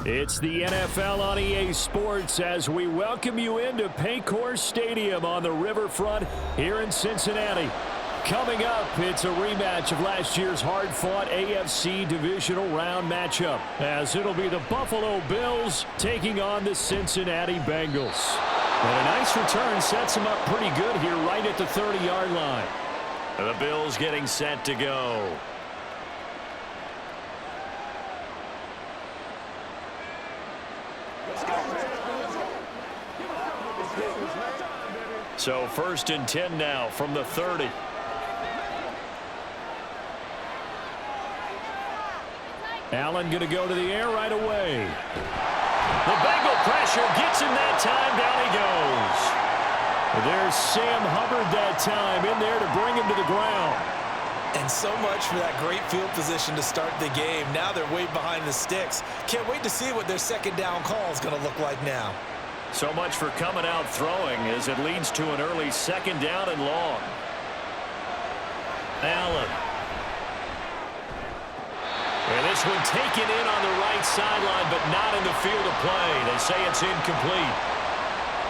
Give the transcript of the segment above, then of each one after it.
It's the NFL on EA Sports as we welcome you into Paycor Stadium on the riverfront here in Cincinnati. Coming up, it's a rematch of last year's hard-fought AFC divisional round matchup, as it'll be the Buffalo Bills taking on the Cincinnati Bengals. And a nice return sets them up pretty good here right at the 30-yard line. The Bills getting set to go. So 1st and 10 now from the 30. Allen going to go to the air right away. The Bengal pressure gets him that time. Down he goes. There's Sam Hubbard that time in there to bring him to the ground. And so much for that great field position to start the game. Now they're way behind the sticks. Can't wait to see what their second down call is going to look like now. So much for coming out throwing as it leads to an early second down and long. Allen. And this one taken in on the right sideline, but not in the field of play. They say it's incomplete.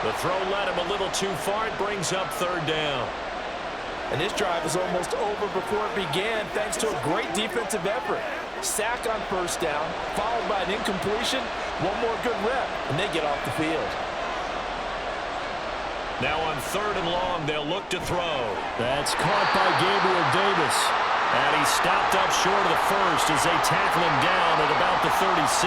The throw led him a little too far. It brings up 3rd down. And this drive is almost over before it began thanks to a great defensive effort. Sack on 1st down, followed by an incompletion. One more good rep, and they get off the field. Now on 3rd and long, they'll look to throw. That's caught by Gabriel Davis. And he stopped up short of the first as they tackle him down at about the 36.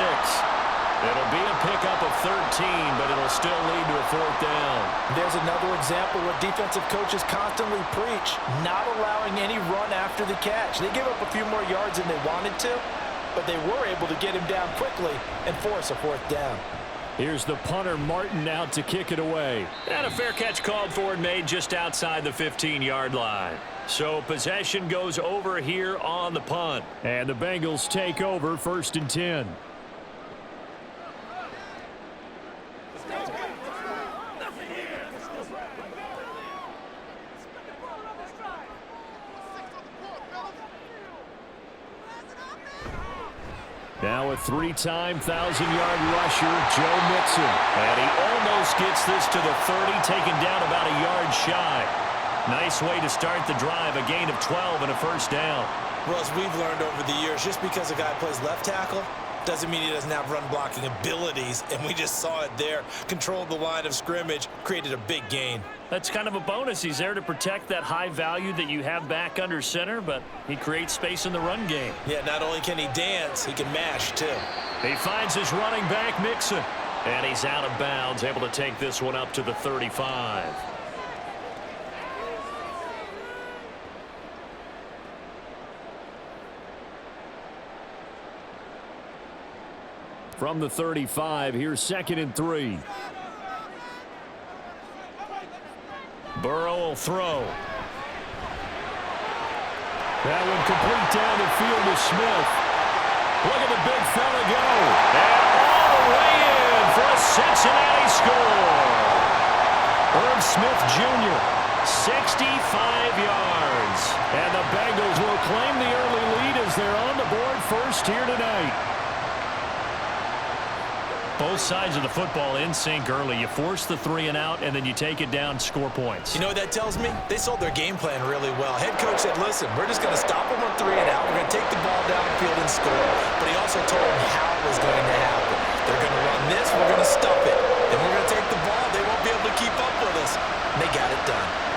It'll be a pickup of 13, but it'll still lead to a 4th down. There's another example what defensive coaches constantly preach, not allowing any run after the catch. They give up a few more yards than they wanted to, but they were able to get him down quickly and force a 4th down. Here's the punter, Martin, out to kick it away. And a fair catch called for and made just outside the 15-yard line. So possession goes over here on the punt. And the Bengals take over 1st and 10. Now a 3-time 1,000-yard rusher, Joe Mixon. And he almost gets this to the 30, taken down about a yard shy. Nice way to start the drive, a gain of 12 and a 1st down. Well, as we've learned over the years, just because a guy plays left tackle doesn't mean he doesn't have run-blocking abilities, and we just saw it there. Controlled the line of scrimmage, created a big gain. That's kind of a bonus. He's there to protect that high value that you have back under center, but he creates space in the run game. Yeah, not only can he dance, he can mash, too. He finds his running back, Mixon, and he's out of bounds, able to take this one up to the 35. From the 35, here's 2nd and 3. Burrow will throw. That one complete down the field to Smith. Look at the big fella go. And all the way in for a Cincinnati score. Irv Smith Jr., 65 yards. And the Bengals will claim the early lead as they're on the board first here tonight. Both sides of the football in sync early. You force the 3 and out, and then you take it down, score points. You know what that tells me? They sold their game plan really well. Head coach said, listen, we're just going to stop them on 3 and out. We're going to take the ball downfield and score. But he also told them how it was going to happen. They're going to run this. We're going to stuff it. Then we're going to take the ball. They won't be able to keep up with us. And they got it done.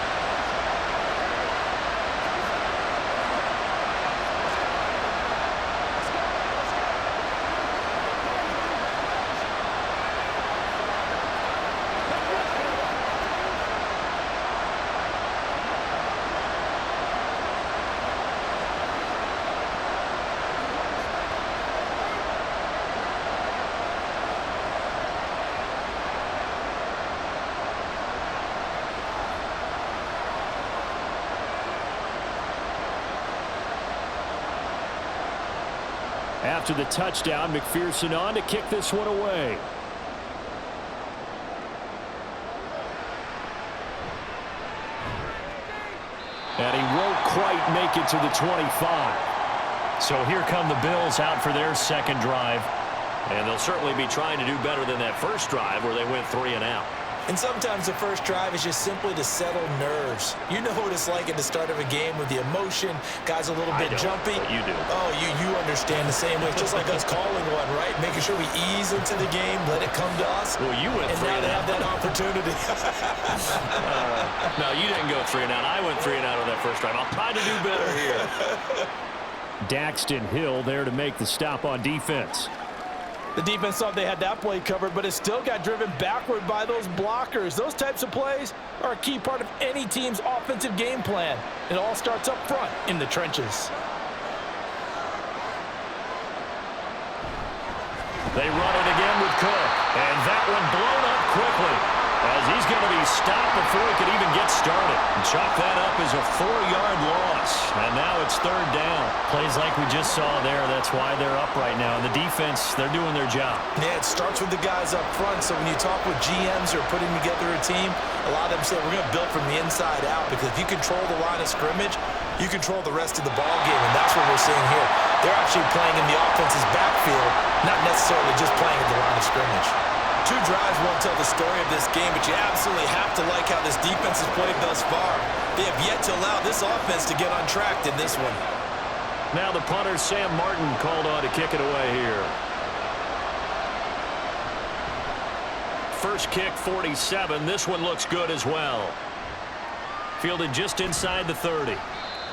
After the touchdown, McPherson on to kick this one away. And he won't quite make it to the 25. So here come the Bills out for their second drive. And they'll certainly be trying to do better than that first drive where they went 3 and out. And sometimes the first drive is just simply to settle nerves. You know what it's like at the start of a game with the emotion. Guys a little bit jumpy. But you do. Oh, you understand the same way. It's just like us calling one, right? Making sure we ease into the game, let it come to us. Well, you went 3 and out. And now they have that opportunity. No, you didn't go 3 and out. I went 3 and out on that first drive. I'll try to do better here. Daxton Hill there to make the stop on defense. The defense thought they had that play covered, but it still got driven backward by those blockers. Those types of plays are a key part of any team's offensive game plan. It all starts up front in the trenches. They run it again with Cook, and that one blown up quickly as he's going to be stopped before he could even get started. And chalk that up as a 4-yard loss, and now it's 3rd down. Plays like we just saw there, that's why they're up right now. And the defense, they're doing their job. Yeah, it starts with the guys up front, so when you talk with GMs who are putting together a team, a lot of them say we're going to build from the inside out, because if you control the line of scrimmage, you control the rest of the ball game, and that's what we're seeing here. They're actually playing in the offense's backfield, not necessarily just playing at the line of scrimmage. 2 drives won't tell the story of this game, but you absolutely have to like how this defense has played thus far. They have yet to allow this offense to get on track in this one. Now the punter, Sam Martin, called on to kick it away here. First kick, 47. This one looks good as well. Fielded just inside the 30.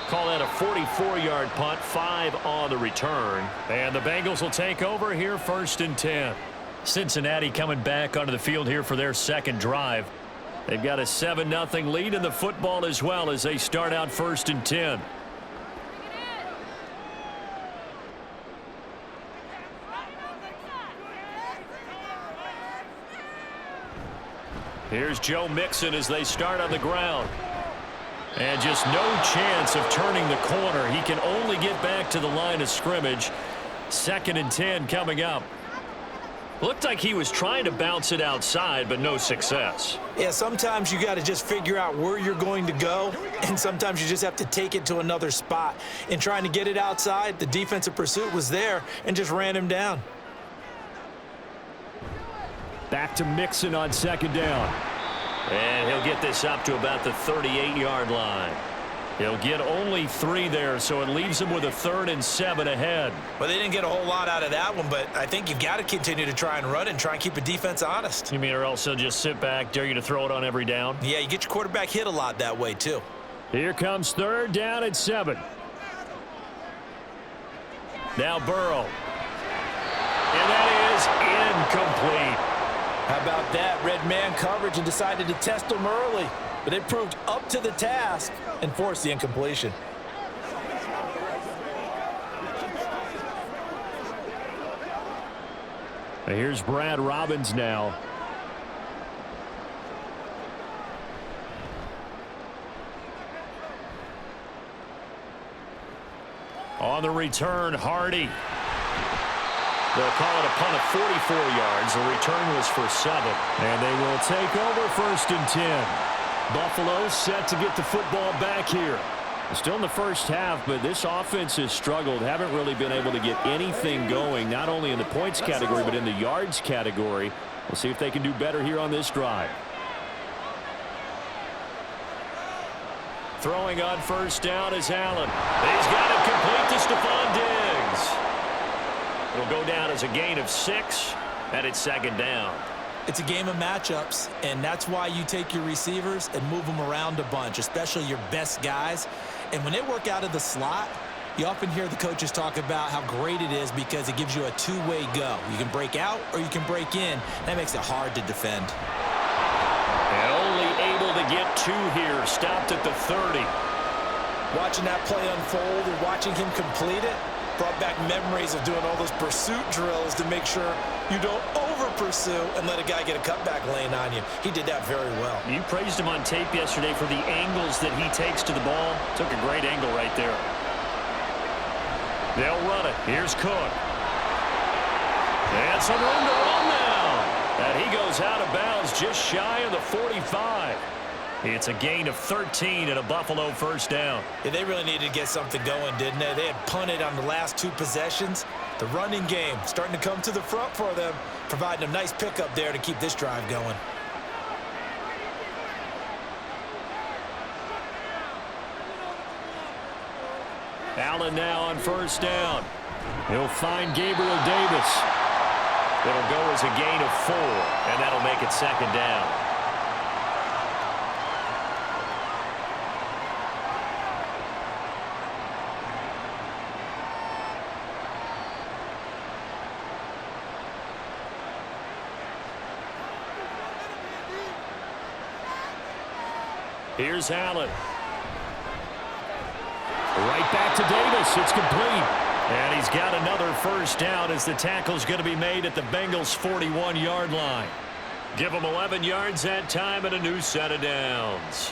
Call that a 44-yard punt, 5 on the return. And the Bengals will take over here, 1st and 10. Cincinnati coming back onto the field here for their second drive. They've got a 7-0 lead in the football as well as they start out 1st and 10. Here's Joe Mixon as they start on the ground. And just no chance of turning the corner. He can only get back to the line of scrimmage. 2nd and 10 coming up. Looked like he was trying to bounce it outside, but no success. Yeah, sometimes you got to just figure out where you're going to go, and sometimes you just have to take it to another spot. In trying to get it outside, the defensive pursuit was there and just ran him down. Back to Mixon on 2nd down. And he'll get this up to about the 38-yard line. He'll get only 3 there, so it leaves him with a 3rd and 7 ahead. Well, they didn't get a whole lot out of that one, but I think you've got to continue to try and run and try and keep the defense honest. You mean, or else they'll just sit back, dare you to throw it on every down? Yeah, you get your quarterback hit a lot that way, too. Here comes 3rd down at 7. Now Burrow. And that is incomplete. How about that? Red man coverage and decided to test him early. But it proved up to the task and forced the incompletion. Here's Brad Robbins now. On the return, Hardy. They'll call it a punt of 44 yards. The return was for 7. And they will take over 1st and 10. Buffalo set to get the football back here. Still in the first half, but this offense has struggled. Haven't really been able to get anything going, not only in the points category, but in the yards category. We'll see if they can do better here on this drive. Throwing on 1st down is Allen. He's got it complete to Stephon Diggs. It'll go down as a gain of 6, and it's 2nd down. It's a game of matchups, and that's why you take your receivers and move them around a bunch, especially your best guys. And when they work out of the slot, you often hear the coaches talk about how great it is because it gives you a 2-way go. You can break out or you can break in. That makes it hard to defend. And only able to get 2 here, stopped at the 30. Watching that play unfold and watching him complete it brought back memories of doing all those pursuit drills to make sure you don't over-pursue and let a guy get a cutback lane on you. He did that very well. You praised him on tape yesterday for the angles that he takes to the ball. Took a great angle right there. They'll run it. Here's Cook. And some room to run now. And he goes out of bounds just shy of the 45. It's a gain of 13 and a Buffalo 1st down. Yeah, they really needed to get something going, didn't they? They had punted on the last 2 possessions. The running game starting to come to the front for them, providing a nice pickup there to keep this drive going. Allen now on first down. He'll find Gabriel Davis. It'll go as a gain of 4, and that'll make it second down. Here's Allen. Right back to Davis. It's complete. And he's got another first down as the tackle's going to be made at the Bengals' 41-yard line. Give them 11 yards that time and a new set of downs.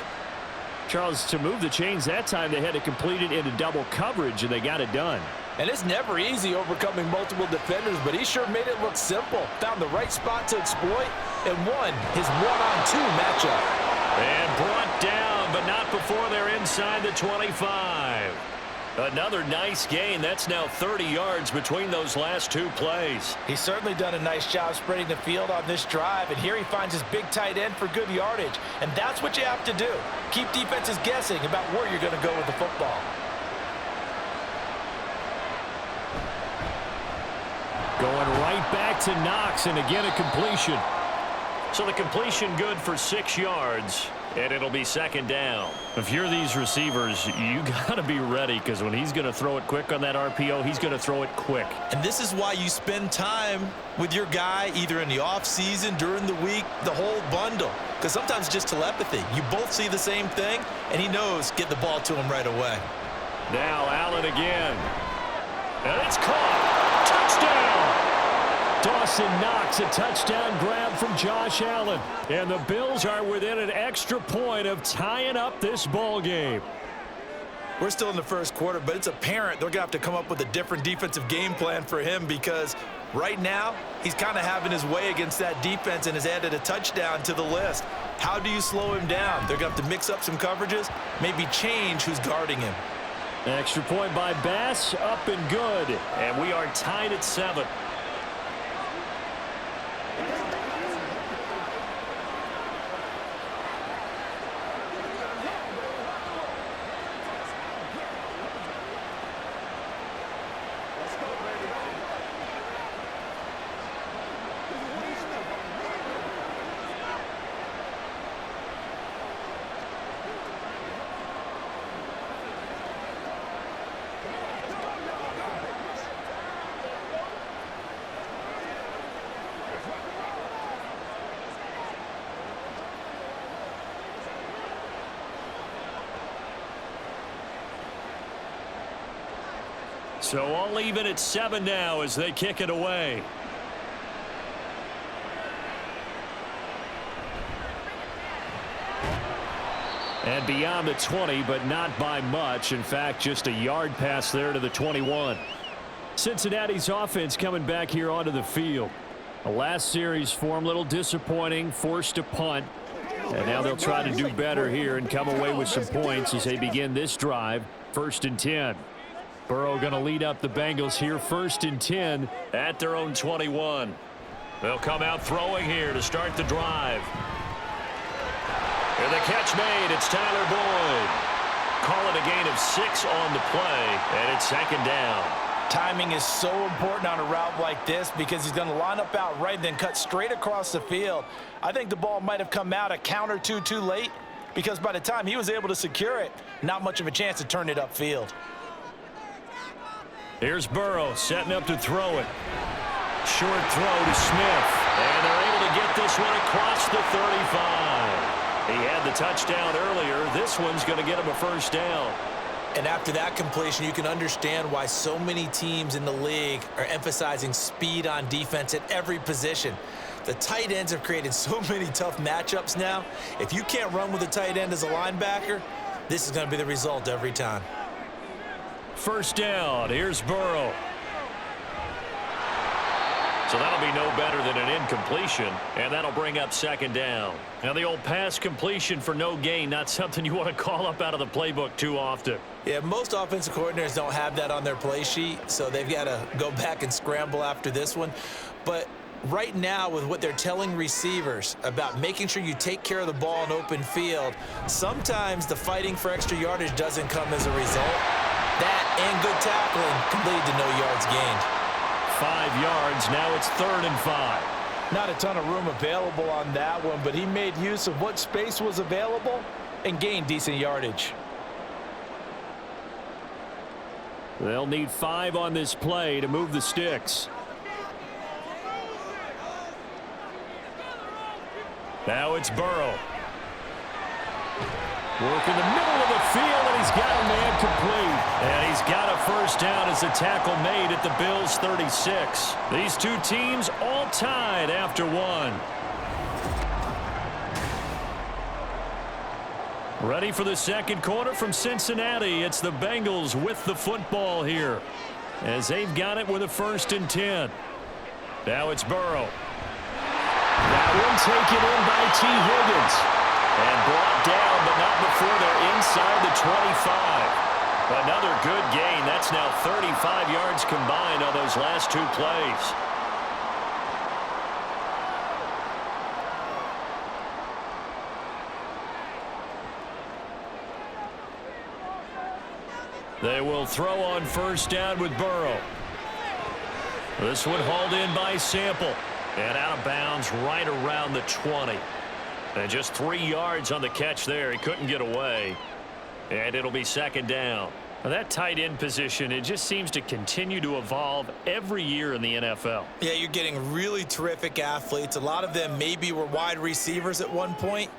Charles, to move the chains that time, they had to complete it into double coverage, and they got it done. And it's never easy overcoming multiple defenders, but he sure made it look simple. Found the right spot to exploit and won his one-on-two matchup. And brought down, but not before they're inside the 25. Another nice gain. That's now 30 yards between those last 2 plays. He's certainly done a nice job spreading the field on this drive, and here he finds his big tight end for good yardage. And that's what you have to do. Keep defenses guessing about where you're going to go with the football. Going right back to Knox, and again a completion. So the completion good for 6 yards, and it'll be second down. If you're these receivers, you got to be ready, because when he's going to throw it quick on that RPO, he's going to throw it quick. And this is why you spend time with your guy either in the offseason, during the week, the whole bundle. Because sometimes it's just telepathy. You both see the same thing, and he knows get the ball to him right away. Now Allen again. And it's caught. Touchdown! Dawson Knox, a touchdown grab from Josh Allen. And the Bills are within an extra point of tying up this ball game. We're still in the first quarter, but it's apparent they're going to have to come up with a different defensive game plan for him, because right now he's kind of having his way against that defense and has added a touchdown to the list. How do you slow him down? They're going to have to mix up some coverages, maybe change who's guarding him. Extra point by Bass, up and good. And we are tied at 7. So all even at 7 now as they kick it away. And beyond the 20, but not by much. In fact, just a yard pass there to the 21. Cincinnati's offense coming back here onto the field. The last series for them, a little disappointing, forced a punt. And now they'll try to do better here and come away with some points as they begin this drive. 1st and 10. Burrow going to lead up the Bengals here, 1st and 10 at their own 21. They'll come out throwing here to start the drive. And the catch made. It's Tyler Boyd. Call it a gain of 6 on the play, and it's 2nd down. Timing is so important on a route like this, because he's going to line up out right and then cut straight across the field. I think the ball might have come out a count or two too late, because by the time he was able to secure it, not much of a chance to turn it upfield. Here's Burrow setting up to throw it. Short throw to Smith. And they're able to get this one across the 35. He had the touchdown earlier. This one's going to get him a 1st down. And after that completion, you can understand why so many teams in the league are emphasizing speed on defense at every position. The tight ends have created so many tough matchups now. If you can't run with a tight end as a linebacker, this is going to be the result every time. 1st down. Here's Burrow. So that'll be no better than an incompletion, and that'll bring up second down. Now, the old pass completion for no gain, not something you want to call up out of the playbook too often. Yeah, most offensive coordinators don't have that on their play sheet, so they've got to go back and scramble after this one. But right now, with what they're telling receivers about making sure you take care of the ball in open field, sometimes the fighting for extra yardage doesn't come as a result. That and good tackling can lead to no yards gained. 5 yards, now it's 3rd and 5. Not a ton of room available on that one, but he made use of what space was available and gained decent yardage. They'll need 5 on this play to move the sticks. Now it's Burrow. Work in the middle of the field, and he's got a man complete. And he's got a first down as a tackle made at the Bills' 36. These two teams all tied after 1. Ready for the second quarter from Cincinnati. It's the Bengals with the football here, as they've got it with a 1st and 10. Now it's Burrow. That one taken in by T. Higgins. And brought down, but not before they're inside the 25. Another good gain. That's now 35 yards combined on those last 2 plays. They will throw on first down with Burrow. This one hauled in by Sample. And out of bounds right around the 20. And just 3 yards on the catch there. He couldn't get away. And it'll be second down. Now that tight end position, it just seems to continue to evolve every year in the NFL. Yeah, you're getting really terrific athletes. A lot of them maybe were wide receivers at one point.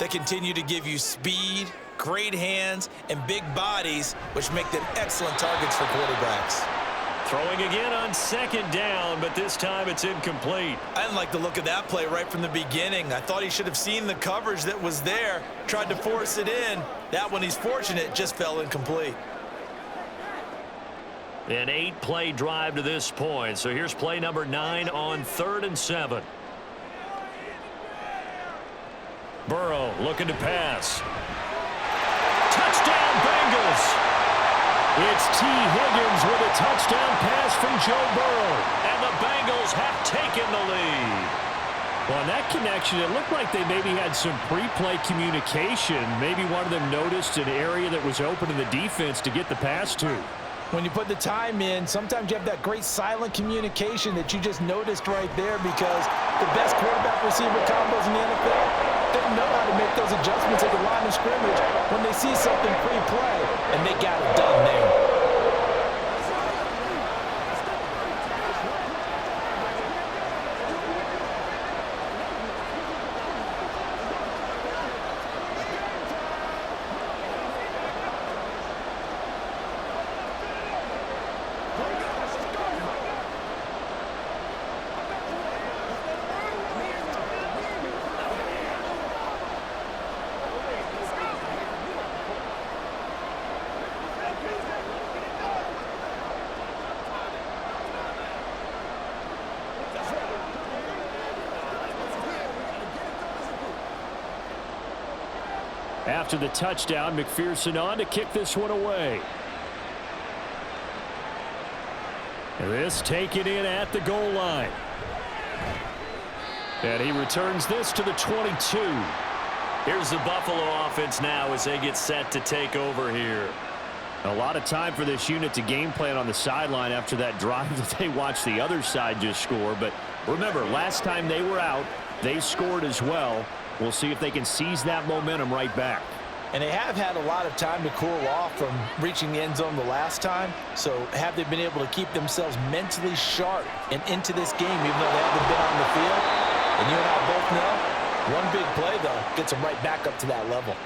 They continue to give you speed, great hands, and big bodies, which make them excellent targets for quarterbacks. Throwing again on second down, but this time it's incomplete. I didn't like the look of that play right from the beginning. I thought he should have seen the coverage that was there, tried to force it in. That one, he's fortunate, just fell incomplete. An 8-play drive to this point. So here's play number 9 on 3rd and 7. Burrow looking to pass. Touchdown, Bengals! It's T. Higgins with a touchdown pass from Joe Burrow. And the Bengals have taken the lead. Well, in that connection, it looked like they maybe had some pre-play communication. Maybe one of them noticed an area that was open in the defense to get the pass to. When you put the time in, sometimes you have that great silent communication that you just noticed right there, because the best quarterback-receiver combos in the NFL, they know how to make those adjustments at the line of scrimmage when they see something pre-play, and they got it done there. After the touchdown, McPherson on to kick this one away. This taken in at the goal line. And he returns this to the 22. Here's the Buffalo offense now as they get set to take over here. A lot of time for this unit to game plan on the sideline after that drive that they watched the other side just score. But remember, last time they were out, they scored as well. We'll see if they can seize that momentum right back. And they have had a lot of time to cool off from reaching the end zone the last time. So have they been able to keep themselves mentally sharp and into this game, even though they haven't been on the field? And you and I both know, one big play, though, gets them right back up to that level.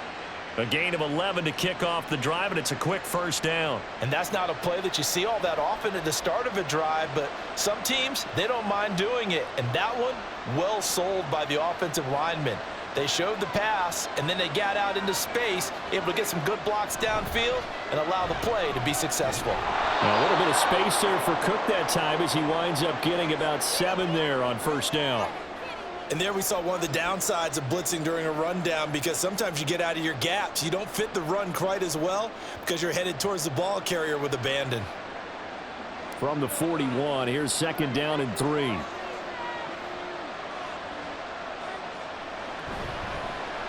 A gain of 11 to kick off the drive, and it's a quick first down. And that's not a play that you see all that often at the start of a drive, but some teams, they don't mind doing it. And that one, well sold by the offensive lineman. They showed the pass, and then they got out into space, able to get some good blocks downfield and allow the play to be successful. A little bit of space there for Cook that time as he winds up getting about 7 there on first down. And there we saw one of the downsides of blitzing during a rundown, because sometimes you get out of your gaps. You don't fit the run quite as well because you're headed towards the ball carrier with abandon. From the 41, here's 2nd down and 3.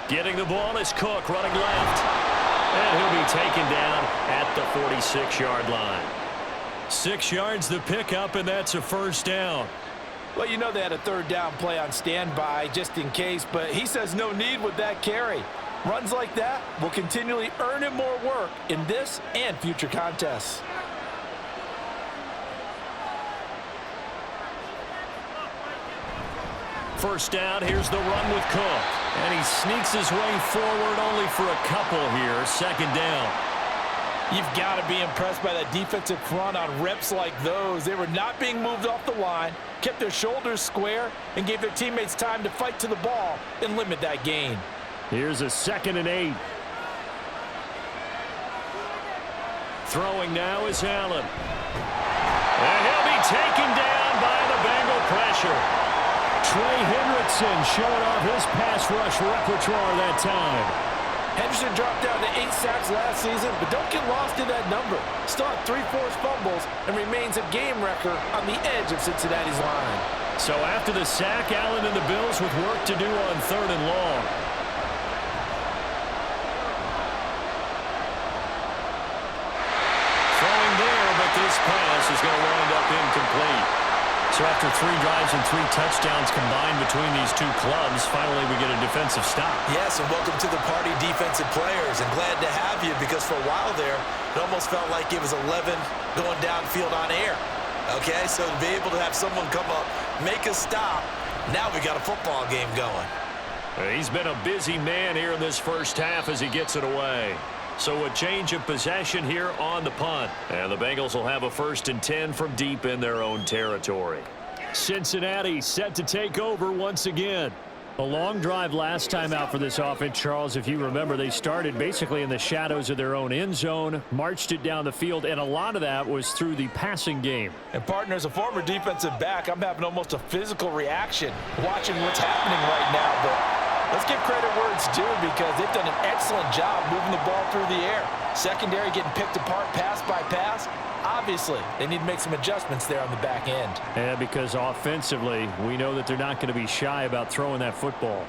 Getting the ball is Cook running left. And he'll be taken down at the 46-yard line. 6 yards the pickup, and that's a first down. Well, you know they had a 3rd down play on standby just in case, but he says no need with that carry. Runs like that will continually earn him more work in this and future contests. First down, here's the run with Cook. And he sneaks his way forward only for a couple here. 2nd down. You've got to be impressed by that defensive front on reps like those. They were not being moved off the line, kept their shoulders square, and gave their teammates time to fight to the ball and limit that gain. Here's a 2nd and 8. Throwing now is Allen. And he'll be taken down by the Bengal pressure. Trey Hendrickson showing off his pass rush repertoire that time. Henderson dropped down to 8 sacks last season, but don't get lost in that number. Still had 3 forced fumbles and remains a game wrecker on the edge of Cincinnati's line. So after the sack, Allen and the Bills with work to do on 3rd and long. Throwing there, but this pass is going to wind up incomplete. So after 3 drives and 3 touchdowns combined between these two clubs, finally we get a defensive stop. Yes, and welcome to the party, defensive players. And glad to have you, because for a while there, it almost felt like it was 11 going downfield on air. Okay, so to be able to have someone come up, make a stop, now we got a football game going. He's been a busy man here in this first half as he gets it away. So a change of possession here on the punt. And the Bengals will have a 1st and 10 from deep in their own territory. Cincinnati set to take over once again. A long drive last time out for this offense, Charles. If you remember, they started basically in the shadows of their own end zone, marched it down the field, and a lot of that was through the passing game. And partner, as a former defensive back, I'm having almost a physical reaction watching what's happening right now. But let's give credit where it's due, because they've done an excellent job moving the ball through the air. Secondary getting picked apart pass by pass. Obviously, they need to make some adjustments there on the back end. Yeah, because offensively, we know that they're not going to be shy about throwing that football.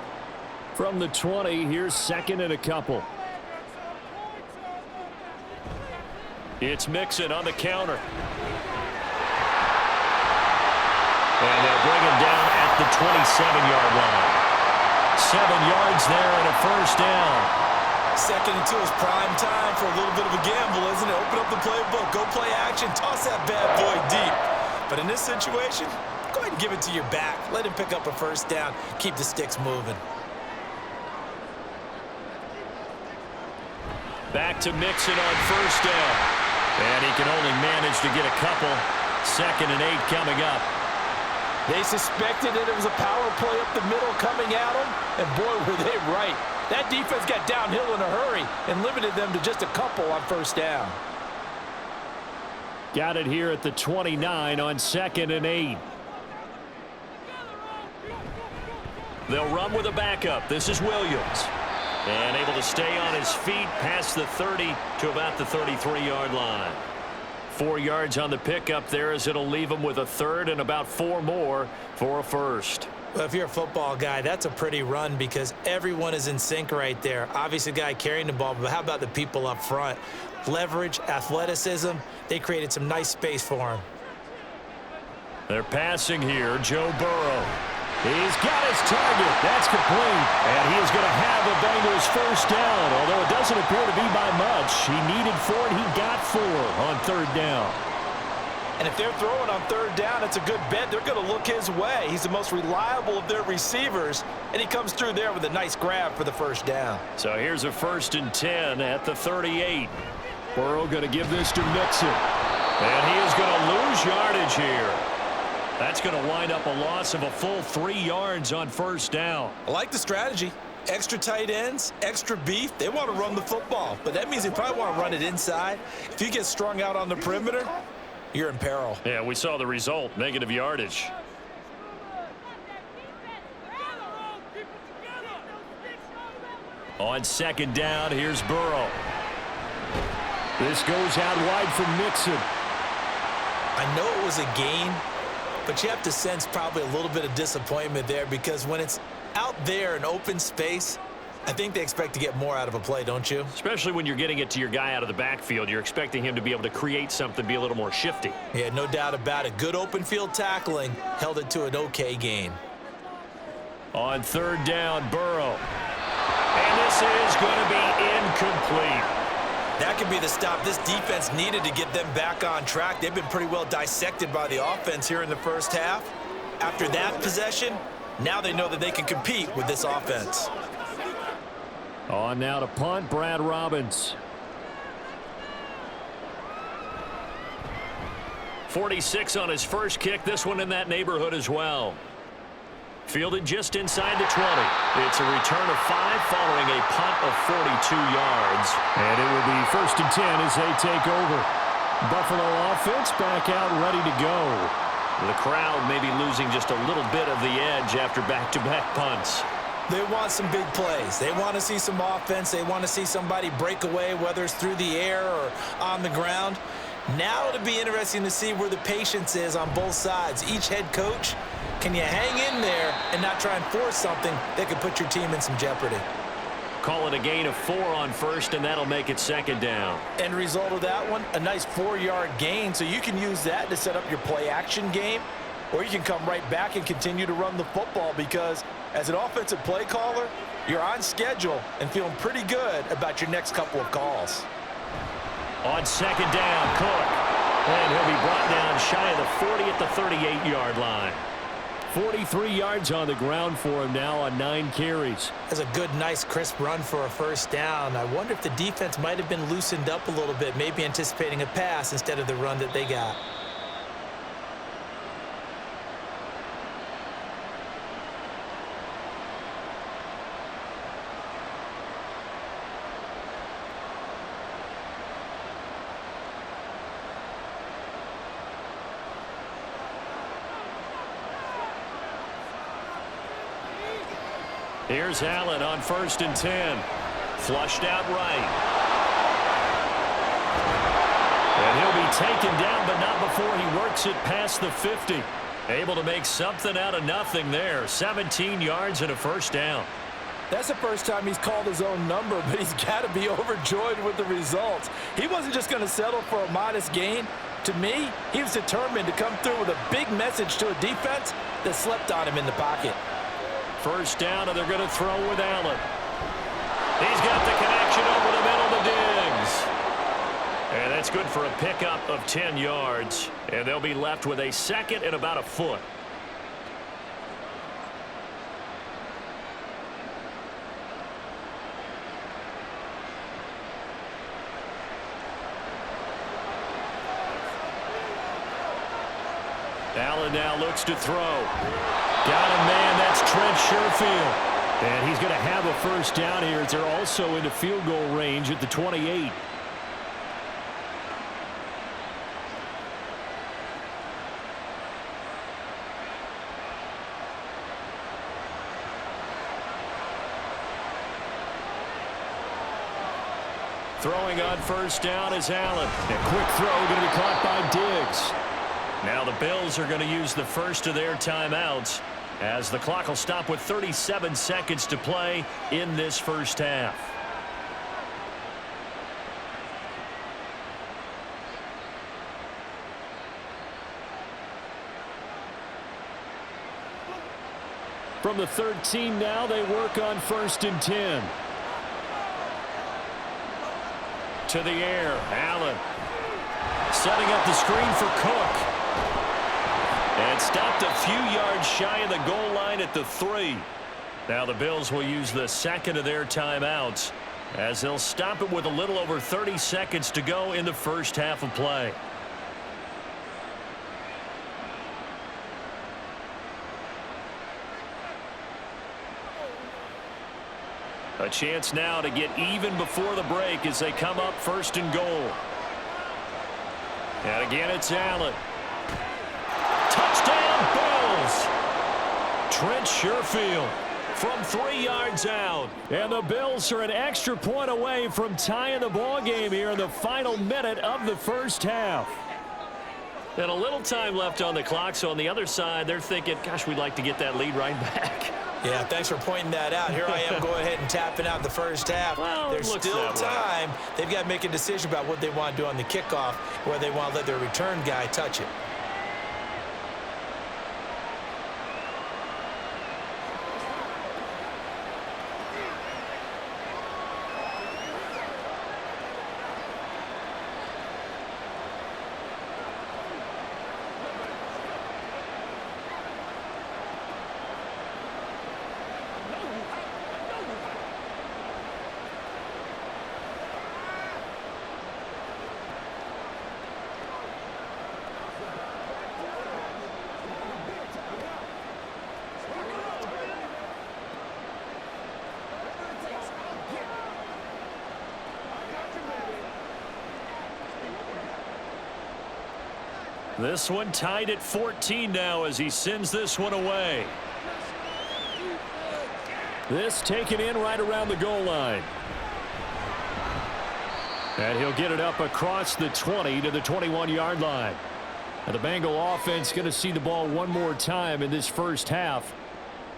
From the 20, here's 2nd and a couple. It's Mixon on the counter. And they'll bring him down at the 27-yard line. 7 yards there and a first down. 2nd and 2 is prime time for a little bit of a gamble, isn't it? Open up the playbook, go play action, toss that bad boy deep. But in this situation, go ahead and give it to your back. Let him pick up a first down. Keep the sticks moving. Back to Mixon on first down. And he can only manage to get a couple. 2nd and 8 coming up. They suspected that it was a power play up the middle coming at them, and boy, were they right. That defense got downhill in a hurry and limited them to just a couple on first down. Got it here at the 29 on 2nd and 8. They'll run with a backup. This is Williams. And able to stay on his feet past the 30 to about the 33-yard line. 4 yards on the pickup there, as it'll leave him with a 3rd and about 4 more for a first. Well, if you're a football guy, that's a pretty run, because everyone is in sync right there. Obviously, the guy carrying the ball, but how about the people up front? Leverage, athleticism, they created some nice space for him. They're passing here, Joe Burrow. He's got his target. That's complete. And he is going to have the Bengals first down, although it doesn't appear to be by much. He needed 4, and he got 4 on 3rd down. And if they're throwing on 3rd down, it's a good bet. They're going to look his way. He's the most reliable of their receivers, and he comes through there with a nice grab for the first down. So here's a 1st and 10 at the 38. Burrow going to give this to Mixon. And he is going to lose yardage here. That's going to wind up a loss of a full 3 yards on first down. I like the strategy. Extra tight ends, extra beef, they want to run the football. But that means they probably want to run it inside. If you get strung out on the perimeter, you're in peril. Yeah, we saw the result, negative yardage. On second down, here's Burrow. This goes out wide for Mixon. I know it was a gain, but you have to sense probably a little bit of disappointment there because when it's out there in open space, I think they expect to get more out of a play, don't you? Especially when you're getting it to your guy out of the backfield. You're expecting him to be able to create something, be a little more shifty. Yeah, no doubt about it. Good open field tackling held it to an okay gain. On third down, Burrow. And this is going to be incomplete. That could be the stop this defense needed to get them back on track. They've been pretty well dissected by the offense here in the first half. After that possession, now they know that they can compete with this offense. On now to punt, Brad Robbins. 46 on his first kick. This one in that neighborhood as well. Fielded just inside the 20. It's a return of 5 following a punt of 42 yards. And it will be 1st and 10 as they take over. Buffalo offense back out ready to go. The crowd maybe losing just a little bit of the edge after back-to-back punts. They want some big plays. They want to see some offense. They want to see somebody break away, whether it's through the air or on the ground. Now it'll be interesting to see where the patience is on both sides. Each head coach, can you hang in there and not try and force something that could put your team in some jeopardy? Call it a gain of 4 on first, and that'll make it second down. End result of that one, a nice 4-yard gain, so you can use that to set up your play-action game, or you can come right back and continue to run the football because as an offensive play caller, you're on schedule and feeling pretty good about your next couple of calls. On second down, Cook. And he'll be brought down shy of the 40 at the 38-yard line. 43 yards on the ground for him now on 9 carries. That's a good, nice, crisp run for a first down. I wonder if the defense might have been loosened up a little bit, maybe anticipating a pass instead of the run that they got. Here's Allen on 1st and 10. Flushed out right. And he'll be taken down, but not before he works it past the 50. Able to make something out of nothing there. 17 yards and a first down. That's the first time he's called his own number, but he's got to be overjoyed with the results. He wasn't just going to settle for a modest gain. To me, he was determined to come through with a big message to a defense that slept on him in the pocket. First down, and they're going to throw with Allen. He's got the connection over the middle to Diggs. And that's good for a pickup of 10 yards. And they'll be left with a second and about a foot. Allen now looks to throw. Got him, man. That's Trent Sherfield. And he's going to have a first down here as they're also into field goal range at the 28. Throwing on first down is Allen. A quick throw going to be caught by Diggs. Now the Bills are going to use the first of their timeouts as the clock will stop with 37 seconds to play in this first half. From the 13 now, they work on 1st and 10. To the air, Allen. Setting up the screen for Cook. And stopped a few yards shy of the goal line at the 3. Now the Bills will use the second of their timeouts as they'll stop it with a little over 30 seconds to go in the first half of play. A chance now to get even before the break as they come up 1st and goal. And again, it's Allen. Touchdown, Bills! Trent Sherfield from 3 yards out. And the Bills are an extra point away from tying the ball game here in the final minute of the first half. And a little time left on the clock, so on the other side, they're thinking, gosh, we'd like to get that lead right back. Yeah, thanks for pointing that out. Here I am going ahead and tapping out the first half. Well, there's still time. They've got to make a decision about what they want to do on the kickoff, whether they want to let their return guy touch it. This one tied at 14 now as he sends this one away. This taken in right around the goal line. And he'll get it up across the 20 to the 21-yard line. And the Bengal offense going to see the ball one more time in this first half.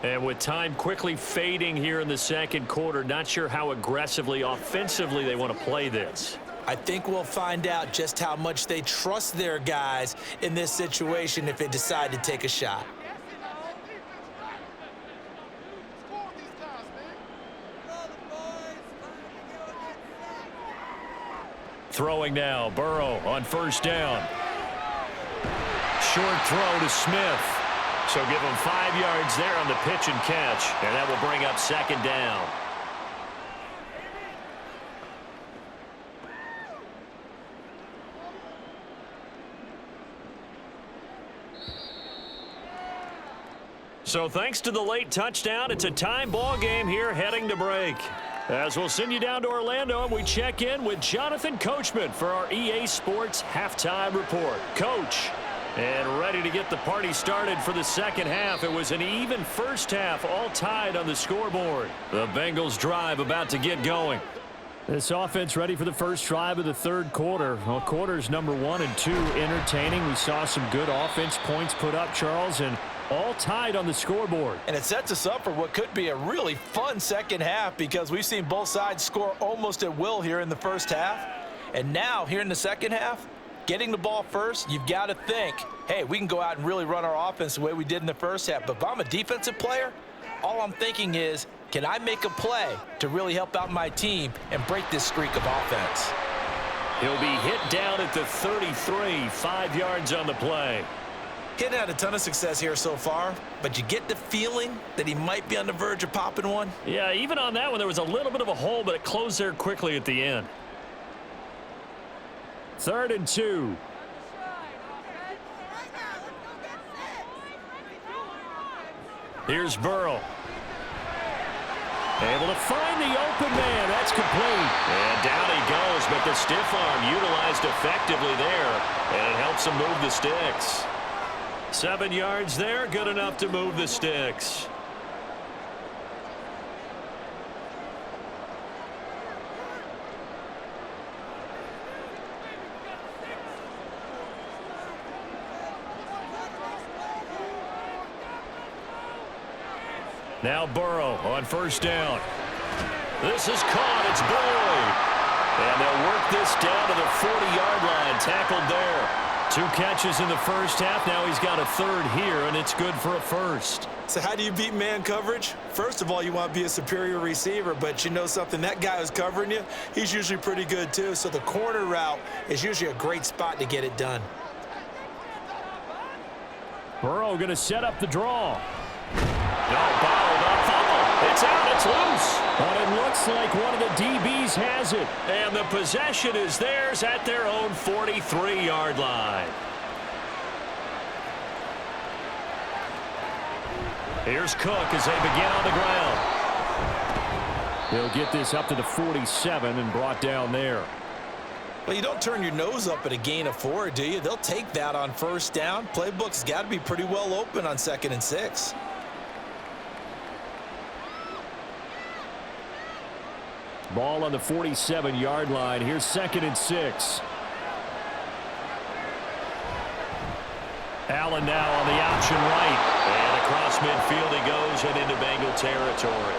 And with time quickly fading here in the second quarter, not sure how aggressively, offensively they want to play this. I think we'll find out just how much they trust their guys in this situation if they decide to take a shot. Throwing now, Burrow on 1st down. Short throw to Smith. So give him 5 yards there on the pitch and catch, and that will bring up 2nd down. So thanks to the late touchdown, it's a time ball game here heading to break. As we'll send you down to Orlando and we check in with Jonathan Coachman for our EA Sports Halftime Report. Coach, and ready to get the party started for the second half. It was an even first half, all tied on the scoreboard. The Bengals drive about to get going. This offense ready for the first drive of the third quarter. Well, quarters number 1 and 2 entertaining. We saw some good offense points put up, Charles, and all tied on the scoreboard. And it sets us up for what could be a really fun second half because we've seen both sides score almost at will here in the first half. And now, here in the second half, getting the ball first, you've got to think, hey, we can go out and really run our offense the way we did in the first half. But if I'm a defensive player, all I'm thinking is, can I make a play to really help out my team and break this streak of offense? He'll be hit down at the 33, 5 yards on the play. He's had a ton of success here so far, but you get the feeling that he might be on the verge of popping one. Yeah, even on that one, there was a little bit of a hole, but it closed there quickly at the end. 3rd and 2. Here's Burrow. Able to find the open man. That's complete. And down he goes, but the stiff arm utilized effectively there, and it helps him move the sticks. 7 yards there, good enough to move the sticks. Now Burrow on 1st down. This is caught. It's Boyd. And they'll work this down to the 40-yard line. Tackled there. 2 catches in the first half. Now he's got a 3rd here, and it's good for a 1st. So how do you beat man coverage? First of all, you want to be a superior receiver, but you know something, that guy who's covering you, he's usually pretty good too. So the corner route is usually a great spot to get it done. Burrow going to set up the draw. No, bottled up, fumble. It's out, it's loose. But it looks like one of the DBs has it. And the possession is theirs at their own 43-yard line. Here's Cook as they begin on the ground. They'll get this up to the 47 and brought down there. Well, you don't turn your nose up at a gain of 4, do you? They'll take that on first down. Playbook's got to be pretty well open on 2nd and 6. Ball on the 47-yard line. Here's 2nd and 6. Allen now on the option right. And across midfield he goes and into Bengal territory.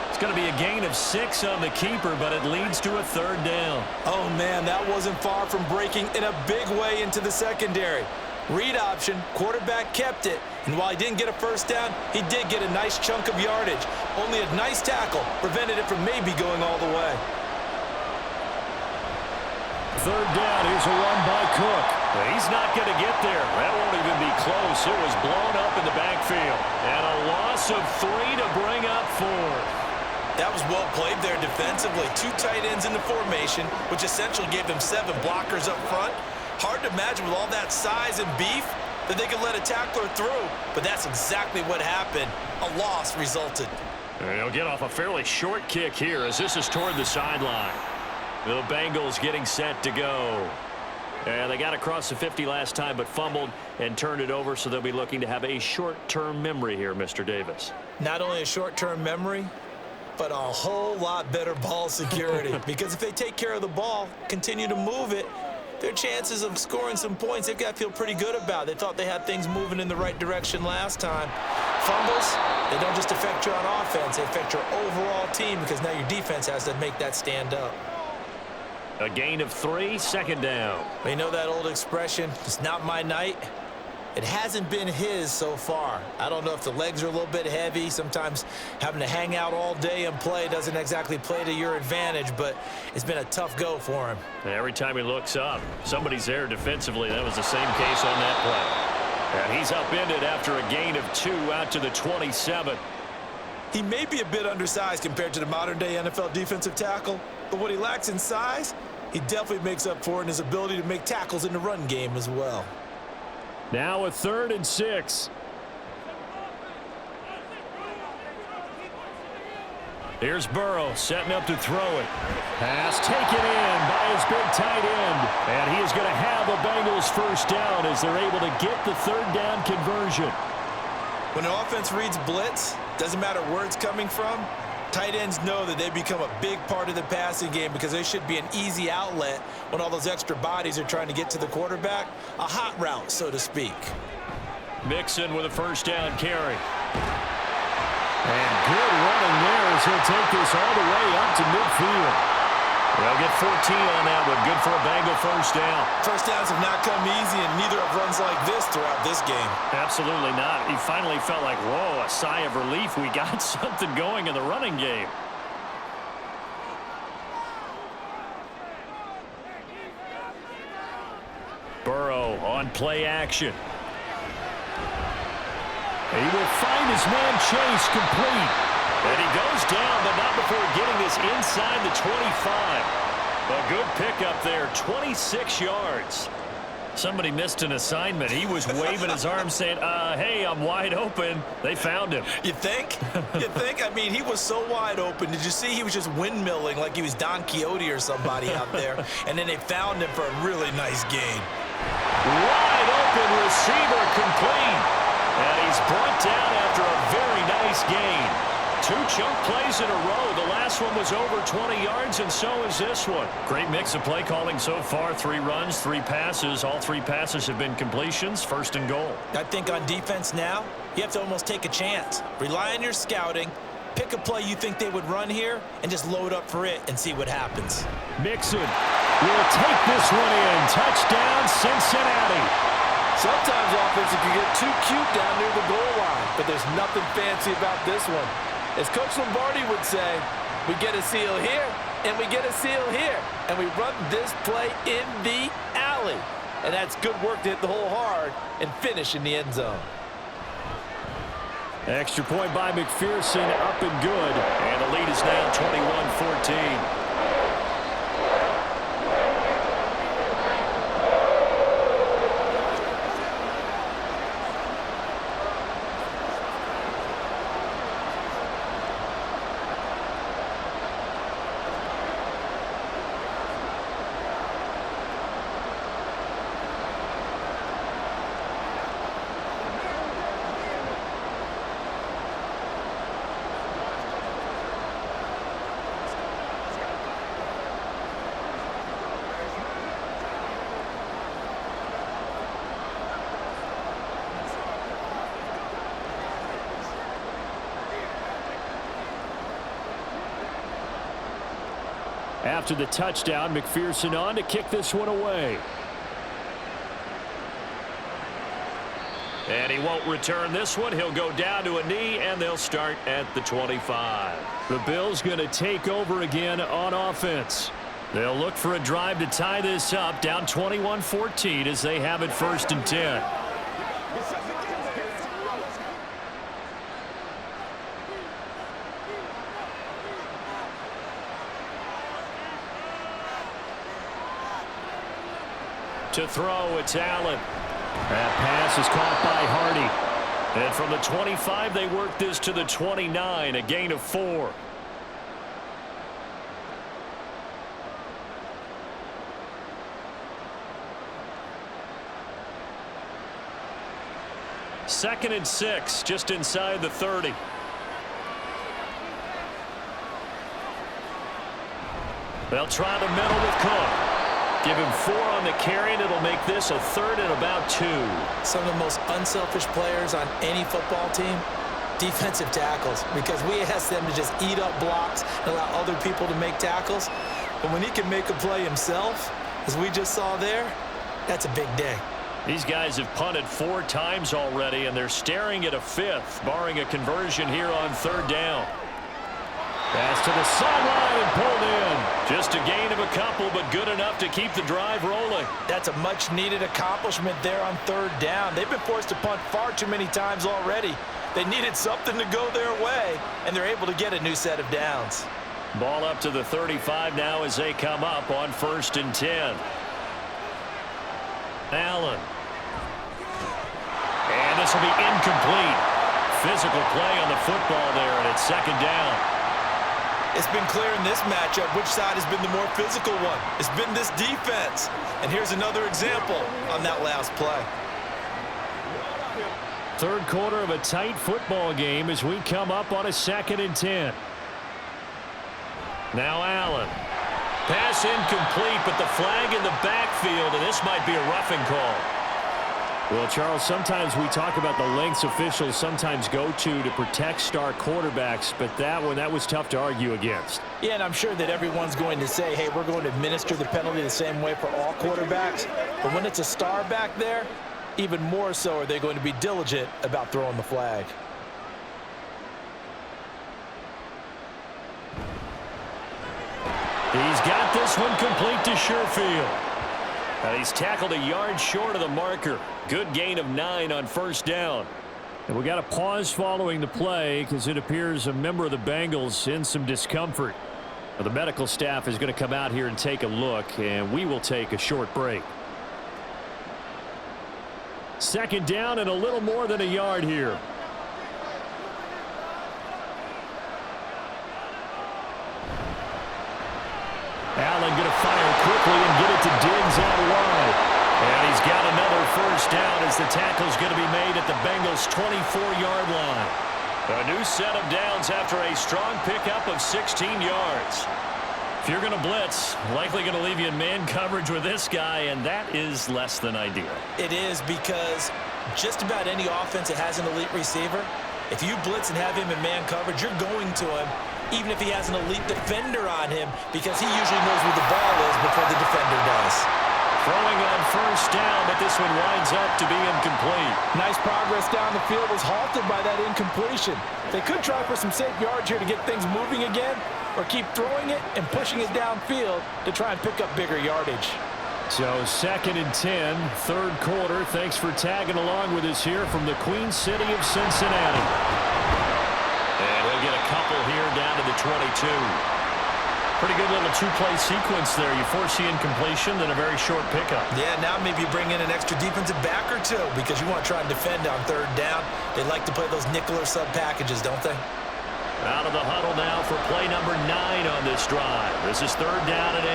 It's going to be a gain of 6 on the keeper, but it leads to a 3rd down. Oh, man, that wasn't far from breaking in a big way into the secondary. Read option, quarterback kept it, and while he didn't get a first down, he did get a nice chunk of yardage. Only a nice tackle prevented it from maybe going all the way. 3rd down, here's a run by Cook. He's not going to get there. That won't even be close. It was blown up in the backfield. And a loss of 3 to bring up 4. That was well played there defensively. 2 tight ends in the formation, which essentially gave them 7 blockers up front. Hard to imagine with all that size and beef that they could let a tackler through, but that's exactly what happened. A loss resulted. They'll get off a fairly short kick here as this is toward the sideline. The Bengals getting set to go. And they got across the 50 last time but fumbled and turned it over, so they'll be looking to have a short-term memory here, Mr. Davis. Not only a short-term memory, but a whole lot better ball security. Because if they take care of the ball, continue to move it, their chances of scoring some points, they've got to feel pretty good about. They thought they had things moving in the right direction last time. Fumbles, they don't just affect you on offense, they affect your overall team because now your defense has to make that stand up. A gain of 3, 2nd down. You know that old expression, it's not my night? It hasn't been his so far. I don't know if the legs are a little bit heavy. Sometimes having to hang out all day and play doesn't exactly play to your advantage, but it's been a tough go for him. And every time he looks up, somebody's there defensively. That was the same case on that play. And he's upended after a gain of 2 out to the 27. He may be a bit undersized compared to the modern-day NFL defensive tackle, but what he lacks in size, he definitely makes up for it in his ability to make tackles in the run game as well. Now a 3rd and 6. Here's Burrow setting up to throw it. Pass taken in by his big tight end. And he is going to have a Bengals first down as they're able to get the 3rd down conversion. When the offense reads blitz, doesn't matter where it's coming from, tight ends know that they become a big part of the passing game because they should be an easy outlet when all those extra bodies are trying to get to the quarterback. A hot route, so to speak. Mixon with a first down carry. And good running there as he'll take this all the way up to midfield. They'll get 14 on that one. Good for a Bengal first down. First downs have not come easy, and neither have runs like this throughout this game. Absolutely not. He finally felt like, whoa, a sigh of relief. We got something going in the running game. Burrow on play action. He will find his man Chase complete. And he goes down, but not before getting this inside the 25. A good pickup there, 26 yards. Somebody missed an assignment. He was waving his arms saying, hey, I'm wide open. They found him. You think? You think? I mean, he was so wide open. Did you see he was just windmilling like he was Don Quixote or somebody out there? And then they found him for a really nice gain. Wide open receiver complete. And he's brought down after a very nice gain. 2 chunk plays in a row. The last one was over 20 yards, and so is this one. Great mix of play calling so far. 3 runs, 3 passes. All 3 passes have been completions. 1st and goal. I think on defense now, you have to almost take a chance. Rely on your scouting. Pick a play you think they would run here, and just load up for it and see what happens. Mixon will take this one in. Touchdown, Cincinnati. Sometimes offense can get too cute down near the goal line, but there's nothing fancy about this one. As Coach Lombardi would say, we get a seal here, and we get a seal here, and we run this play in the alley. And that's good work to hit the hole hard and finish in the end zone. Extra point by McPherson, up and good. And the lead is now 21-14. After the touchdown, McPherson on to kick this one away. And he won't return this one. He'll go down to a knee, and they'll start at the 25. The Bills going to take over again on offense. They'll look for a drive to tie this up, down 21-14 as they have it 1st and 10. To throw, it's Allen. That pass is caught by Hardy. And from the 25, they work this to the 29, a gain of 4. Second and 6, just inside the 30. They'll try the middle with Cook. Give him 4 on the carry, and it'll make this a 3rd and about 2. Some of the most unselfish players on any football team, defensive tackles, because we ask them to just eat up blocks and allow other people to make tackles. But when he can make a play himself, as we just saw there, that's a big day. These guys have punted 4 times already, and they're staring at a 5th, barring a conversion here on 3rd down. Pass to the sideline and pulled in. Just a gain of a couple, but good enough to keep the drive rolling. That's a much-needed accomplishment there on 3rd down. They've been forced to punt far too many times already. They needed something to go their way, and they're able to get a new set of downs. Ball up to the 35 now as they come up on 1st and 10. Allen. And this will be incomplete. Physical play on the football there, and it's 2nd down. It's been clear in this matchup which side has been the more physical one. It's been this defense. And here's another example on that last play. 3rd quarter of a tight football game as we come up on a 2nd and 10. Now Allen. Pass incomplete, but the flag in the backfield, and this might be a roughing call. Well, Charles, sometimes we talk about the lengths officials sometimes go to protect star quarterbacks, but that was tough to argue against. Yeah, and I'm sure that everyone's going to say, hey, we're going to administer the penalty the same way for all quarterbacks. But when it's a star back there, even more so are they going to be diligent about throwing the flag. He's got this one complete to Sherfield. He's tackled a yard short of the marker. Good gain of 9 on 1st down. And we got a pause following the play because it appears a member of the Bengals in some discomfort. Now, the medical staff is going to come out here and take a look, and we will take a short break. 2nd down and a little more than a yard here. Allen going to fire quickly and get it to Diggs out wide. And he's got another 1st down as the tackle's going to be made at the Bengals' 24-yard line. A new set of downs after a strong pickup of 16 yards. If you're going to blitz, likely going to leave you in man coverage with this guy, and that is less than ideal. It is, because just about any offense that has an elite receiver, if you blitz and have him in man coverage, you're going to him, even if he has an elite defender on him, because he usually knows where the ball is before the defender does. Throwing on 1st down, but this one winds up to be incomplete. Nice progress down the field was halted by that incompletion. They could try for some safe yards here to get things moving again, or keep throwing it and pushing it downfield to try and pick up bigger yardage. So 2nd and 10, 3rd quarter. Thanks for tagging along with us here from the Queen City of Cincinnati. And he'll get a couple here down to the 22. Pretty good little 2-play sequence there. You force the incompletion, then a very short pickup. Yeah, now maybe you bring in an extra defensive back or 2 because you want to try and defend on 3rd down. They like to play those nickel or sub packages, don't they? Out of the huddle now for play number 9 on this drive. This is 3rd down and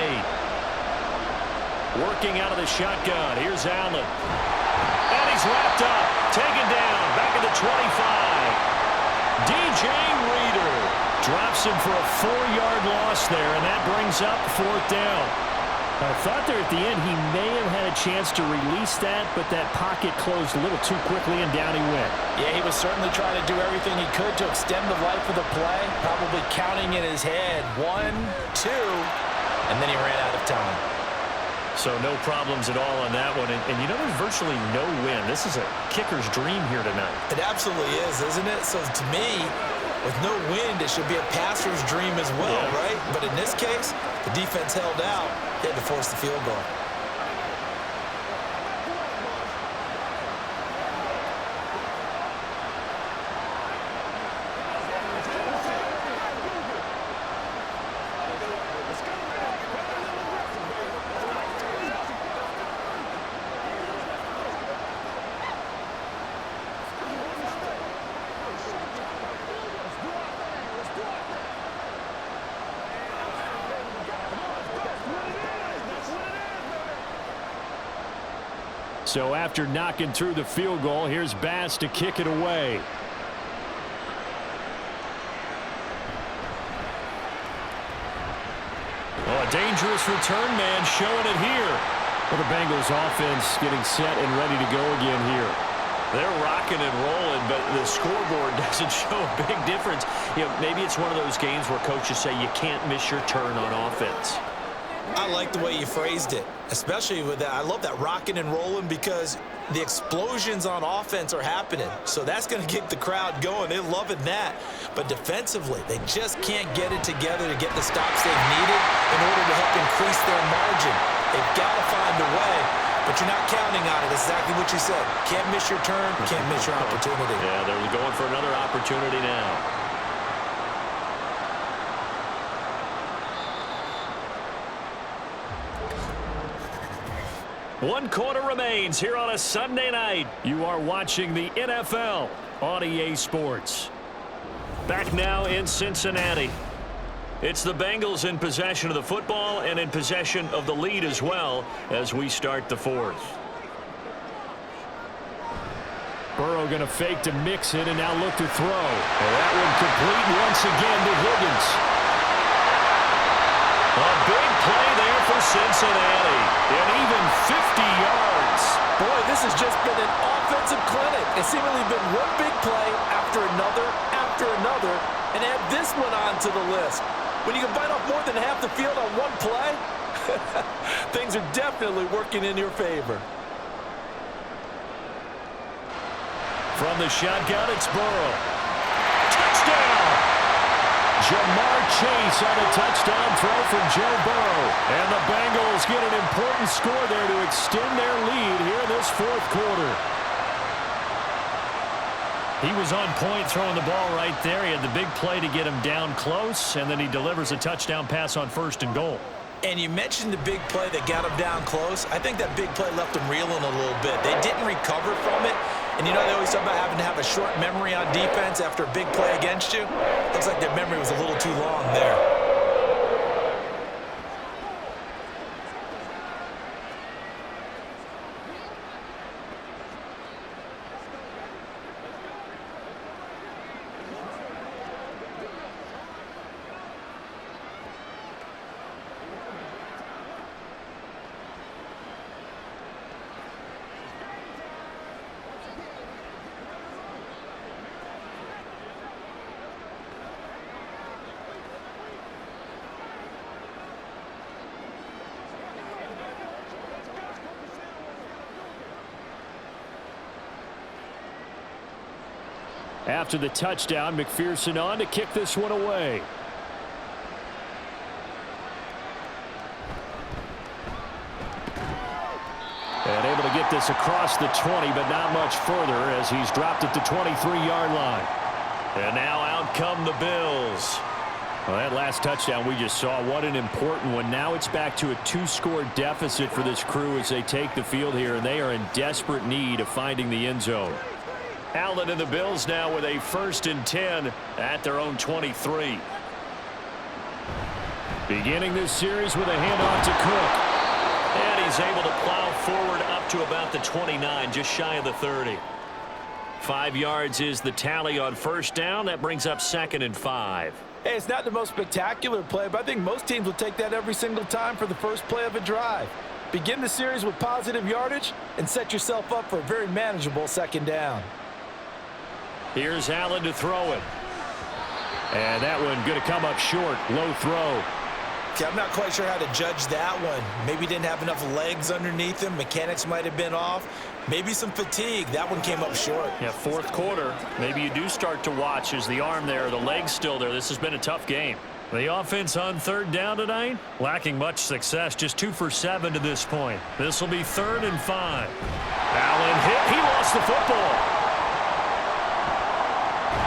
8. Working out of the shotgun. Here's Allen. And he's wrapped up. Taken down. Back at the 25. DJ Reader drops him for a 4-yard loss there, and that brings up 4th down. I thought there at the end he may have had a chance to release that, but that pocket closed a little too quickly, and down he went. Yeah, he was certainly trying to do everything he could to extend the life of the play, probably counting in his head. 1, 2, and then he ran out of time. So no problems at all on that one. And you know, there's virtually no win. This is a kicker's dream here tonight. It absolutely is, isn't it? So to me, with no wind, it should be a passer's dream as well, right? But in this case, the defense held out. They had to force the field goal. So after knocking through the field goal, here's Bass to kick it away. Oh, a dangerous return man showing it here. Well, the Bengals offense getting set and ready to go again here. They're rocking and rolling, but the scoreboard doesn't show a big difference. You know, maybe it's one of those games where coaches say you can't miss your turn on offense. I like the way you phrased it, especially with that. I love that rocking and rolling because the explosions on offense are happening. So that's going to get the crowd going. They're loving that. But defensively, they just can't get it together to get the stops they've needed in order to help increase their margin. They've got to find a way, but you're not counting on it. That's exactly what you said. Can't miss your turn, can't miss your opportunity. Yeah, they're going for another opportunity now. One quarter remains here on a Sunday night. You are watching the NFL on EA Sports. Back now in Cincinnati. It's the Bengals in possession of the football and in possession of the lead as well as we start the fourth. Burrow going to fake to mix it and now look to throw. And that one complete once again to Higgins. A big play there for Cincinnati. And even 50 yards. Boy, this has just been an offensive clinic. It's seemingly been one big play after another, and add this one on to the list. When you can bite off more than half the field on one play, things are definitely working in your favor. From the shotgun, it's Burrow. Touchdown! Jamar Chase on a touchdown throw from Joe Burrow. And the Bengals get an important score there to extend their lead here in this fourth quarter. He was on point throwing the ball right there. He had the big play to get him down close, and then he delivers a touchdown pass on 1st and goal. And you mentioned the big play that got him down close. I think that big play left him reeling a little bit. They didn't recover from it. And you know they always talk about having to have a short memory on defense after a big play against you. Looks like their memory was a little too long there. After the touchdown, McPherson on to kick this one away. And able to get this across the 20, but not much further as he's dropped it to 23-yard line. And now out come the Bills. Well, that last touchdown we just saw, what an important one. Now it's back to a 2-score deficit for this crew as they take the field here, and they are in desperate need of finding the end zone. Allen and the Bills now with a 1st and 10 at their own 23. Beginning this series with a handoff to Cook. And he's able to plow forward up to about the 29, just shy of the 30. 5 yards is the tally on 1st down. That brings up 2nd and 5. Hey, it's not the most spectacular play, but I think most teams will take that every single time for the first play of a drive. Begin the series with positive yardage and set yourself up for a very manageable 2nd down. Here's Allen to throw it. And that one going to come up short. Low throw. Okay, I'm not quite sure how to judge that one. Maybe didn't have enough legs underneath him. Mechanics might have been off. Maybe some fatigue. That one came up short. Yeah, fourth quarter. Maybe you do start to watch as the arm there, the leg's still there. This has been a tough game. The offense on third down tonight, lacking much success, just 2 for 7 to this point. This will be 3rd and 5. Allen hit. He lost the football.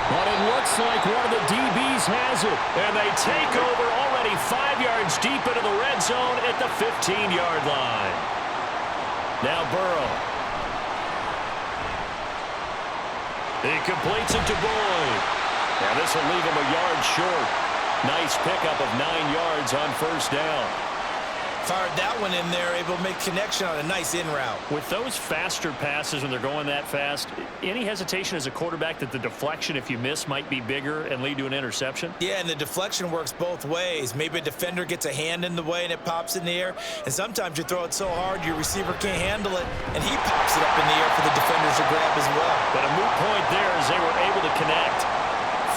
But it looks like one of the DBs has it. And they take over already 5 yards deep into the red zone at the 15-yard line. Now Burrow. He completes it to Boyd. And this will leave him a yard short. Nice pickup of 9 yards on first down. Fired that one in there, able to make connection on a nice in route. With those faster passes when they're going that fast, any hesitation as a quarterback that the deflection, if you miss, might be bigger and lead to an interception? Yeah, and the deflection works both ways. Maybe a defender gets a hand in the way and it pops in the air. And sometimes you throw it so hard your receiver can't handle it, and he pops it up in the air for the defenders to grab as well. But a moot point there as they were able to connect.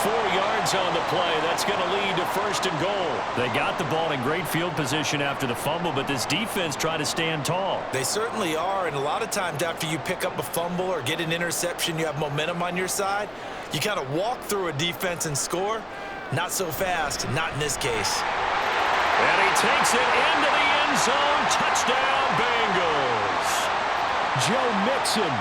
4 yards on the play. That's going to lead to 1st and goal. They got the ball in great field position after the fumble, but this defense tried to stand tall. They certainly are, and a lot of times after you pick up a fumble or get an interception, you have momentum on your side. You kind of walk through a defense and score. Not so fast, not in this case. And he takes it into the end zone. Touchdown, Bengals. Joe Mixon.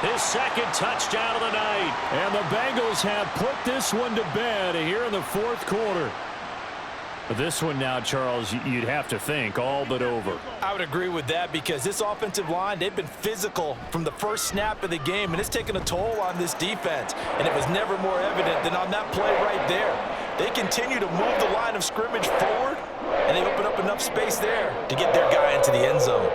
His 2nd touchdown of the night. And the Bengals have put this one to bed here in the 4th quarter. But this one now, Charles, you'd have to think all but over. I would agree with that because this offensive line, they've been physical from the first snap of the game, and it's taken a toll on this defense. And it was never more evident than on that play right there. They continue to move the line of scrimmage forward, and they open up enough space there to get their guy into the end zone.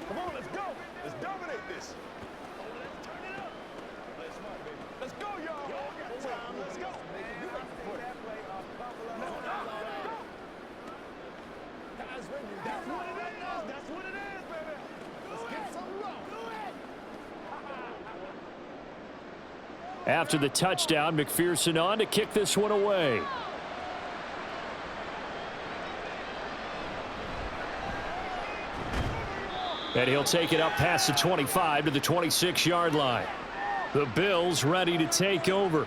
Come on, let's go. Let's dominate this. Let's go, y'all. Let's go. That's what it is. That's what it is, baby. Let's get some love. After the touchdown, McPherson on to kick this one away. And he'll take it up past the 25 to the 26-yard line. The Bills ready to take over.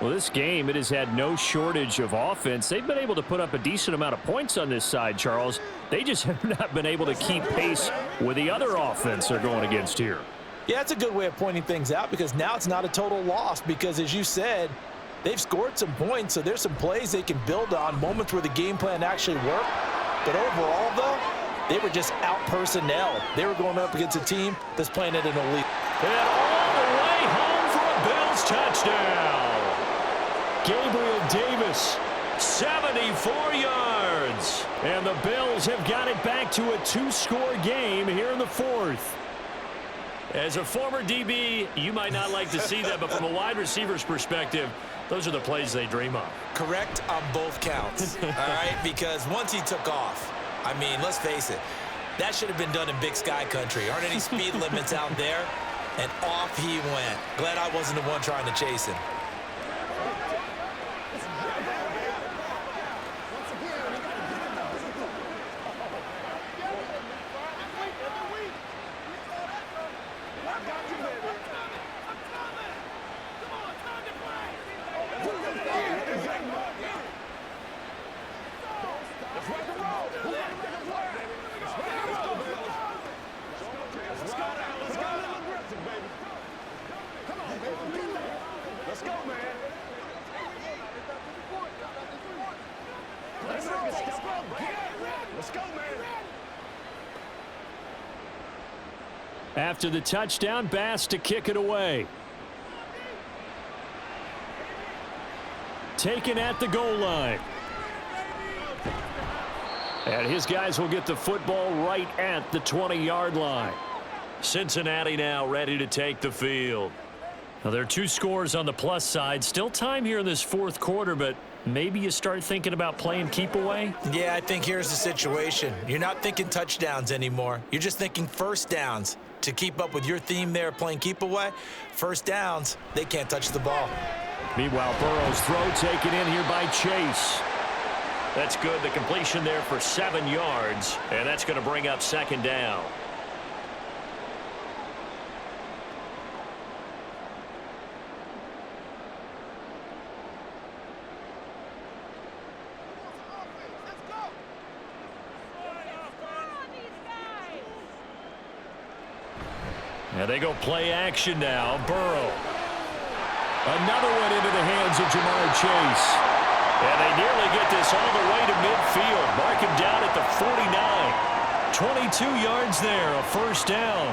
Well, this game, it has had no shortage of offense. They've been able to put up a decent amount of points on this side, Charles. They just have not been able to keep pace with the other offense they're going against here. Yeah, it's a good way of pointing things out because now it's not a total loss because, as you said, they've scored some points, so there's some plays they can build on, moments where the game plan actually worked. But overall, though, they were just out personnel. They were going up against a team that's playing at an elite. And all the way home for a Bills touchdown. Gabriel Davis, 74 yards. And the Bills have got it back to a 2-score game here in the 4th. As a former DB, you might not like to see that, but from a wide receiver's perspective, those are the plays they dream of. Correct on both counts, all right? Because once he took off, I mean, let's face it, that should have been done in Big Sky country. Aren't any speed limits out there? And off he went. Glad I wasn't the one trying to chase him. After the touchdown, Bass to kick it away. Taken at the goal line. And his guys will get the football right at the 20-yard line. Cincinnati now ready to take the field. Well, there are 2 scores on the plus side. Still time here in this fourth quarter, but maybe you start thinking about playing keep away? Yeah, I think here's the situation. You're not thinking touchdowns anymore. You're just thinking first downs. To keep up with your theme there, playing keep away, first downs, they can't touch the ball. Meanwhile, Burrow's throw taken in here by Chase. That's good. The completion there for 7 yards, and that's going to bring up second down. And they go play action now. Burrow. Another one into the hands of Jamar Chase. And they nearly get this all the way to midfield. Mark him down at the 49. 22 yards there, a first down.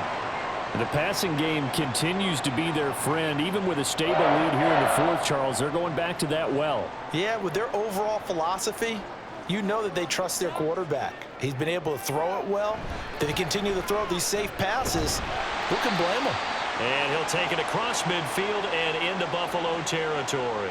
The passing game continues to be their friend. Even with a stable lead here in the fourth, Charles, they're going back to that well. Yeah, with their overall philosophy, you know that they trust their quarterback. He's been able to throw it well. If they continue to throw these safe passes, who can blame him? And he'll take it across midfield and into Buffalo territory.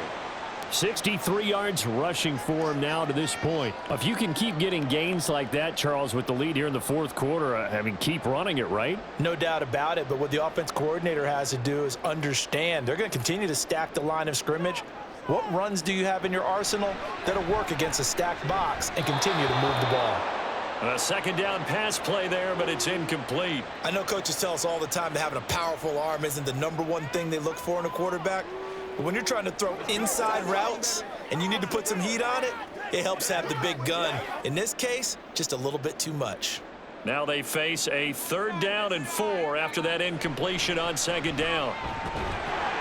63 yards rushing for him now to this point. If you can keep getting gains like that, Charles, with the lead here in the fourth quarter, I mean, keep running it, right? No doubt about it, but what the offense coordinator has to do is understand they're going to continue to stack the line of scrimmage. What runs do you have in your arsenal that'll work against a stacked box and continue to move the ball? A second down pass play there, but it's incomplete. I know coaches tell us all the time that having a powerful arm isn't the #1 thing they look for in a quarterback. But when you're trying to throw inside routes and you need to put some heat on it, it helps have the big gun. In this case, just a little bit too much. Now they face a 3rd down and 4 after that incompletion on second down.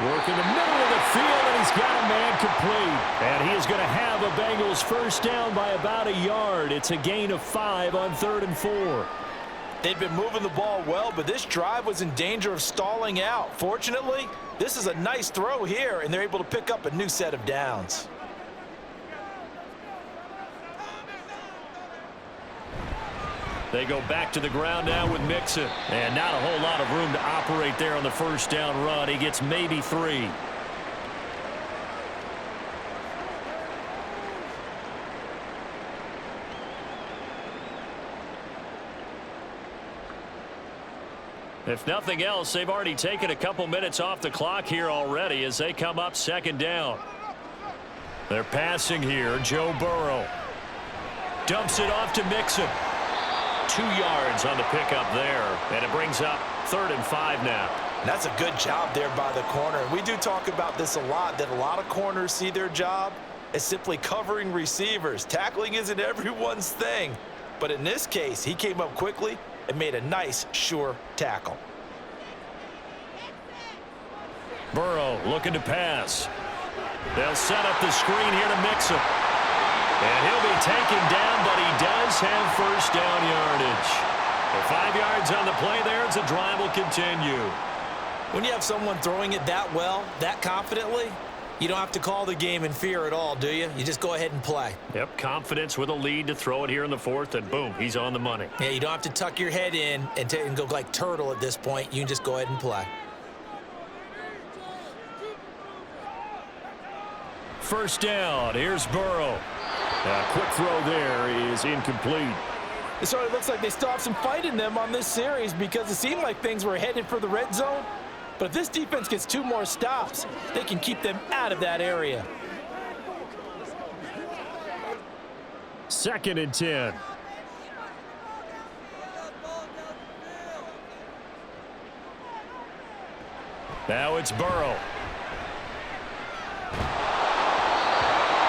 Work in the middle of the field, and he's got a man complete. And he is going to have a Bengals first down by about a yard. It's a gain of 5 on 3rd and 4. They'd been moving the ball well, but this drive was in danger of stalling out. Fortunately, this is a nice throw here, and they're able to pick up a new set of downs. They go back to the ground now with Mixon. And not a whole lot of room to operate there on the first down run. He gets maybe 3. If nothing else, they've already taken a couple minutes off the clock here already as they come up second down. They're passing here. Joe Burrow dumps it off to Mixon. 2 yards on the pickup there, and it brings up 3rd and 5 now. That's a good job there by the corner. We do talk about this a lot, that a lot of corners see their job as simply covering receivers. Tackling isn't everyone's thing, but in this case, he came up quickly and made a nice, sure tackle. Burrow looking to pass. They'll set up the screen here to Mixon. And he'll be taken down, but he does have first down yardage. The 5 yards on the play there as the drive will continue. When you have someone throwing it that well, that confidently, you don't have to call the game in fear at all, do you? You just go ahead and play. Yep, confidence with a lead to throw it here in the fourth, and boom, he's on the money. Yeah, you don't have to tuck your head in and go like turtle at this point. You can just go ahead and play. First down, here's Burrow. A quick throw there is incomplete. It sort of looks like they still have some fight in them on this series because it seemed like things were headed for the red zone. But if this defense gets 2 more stops, they can keep them out of that area. 2nd and 10. Now it's Burrow.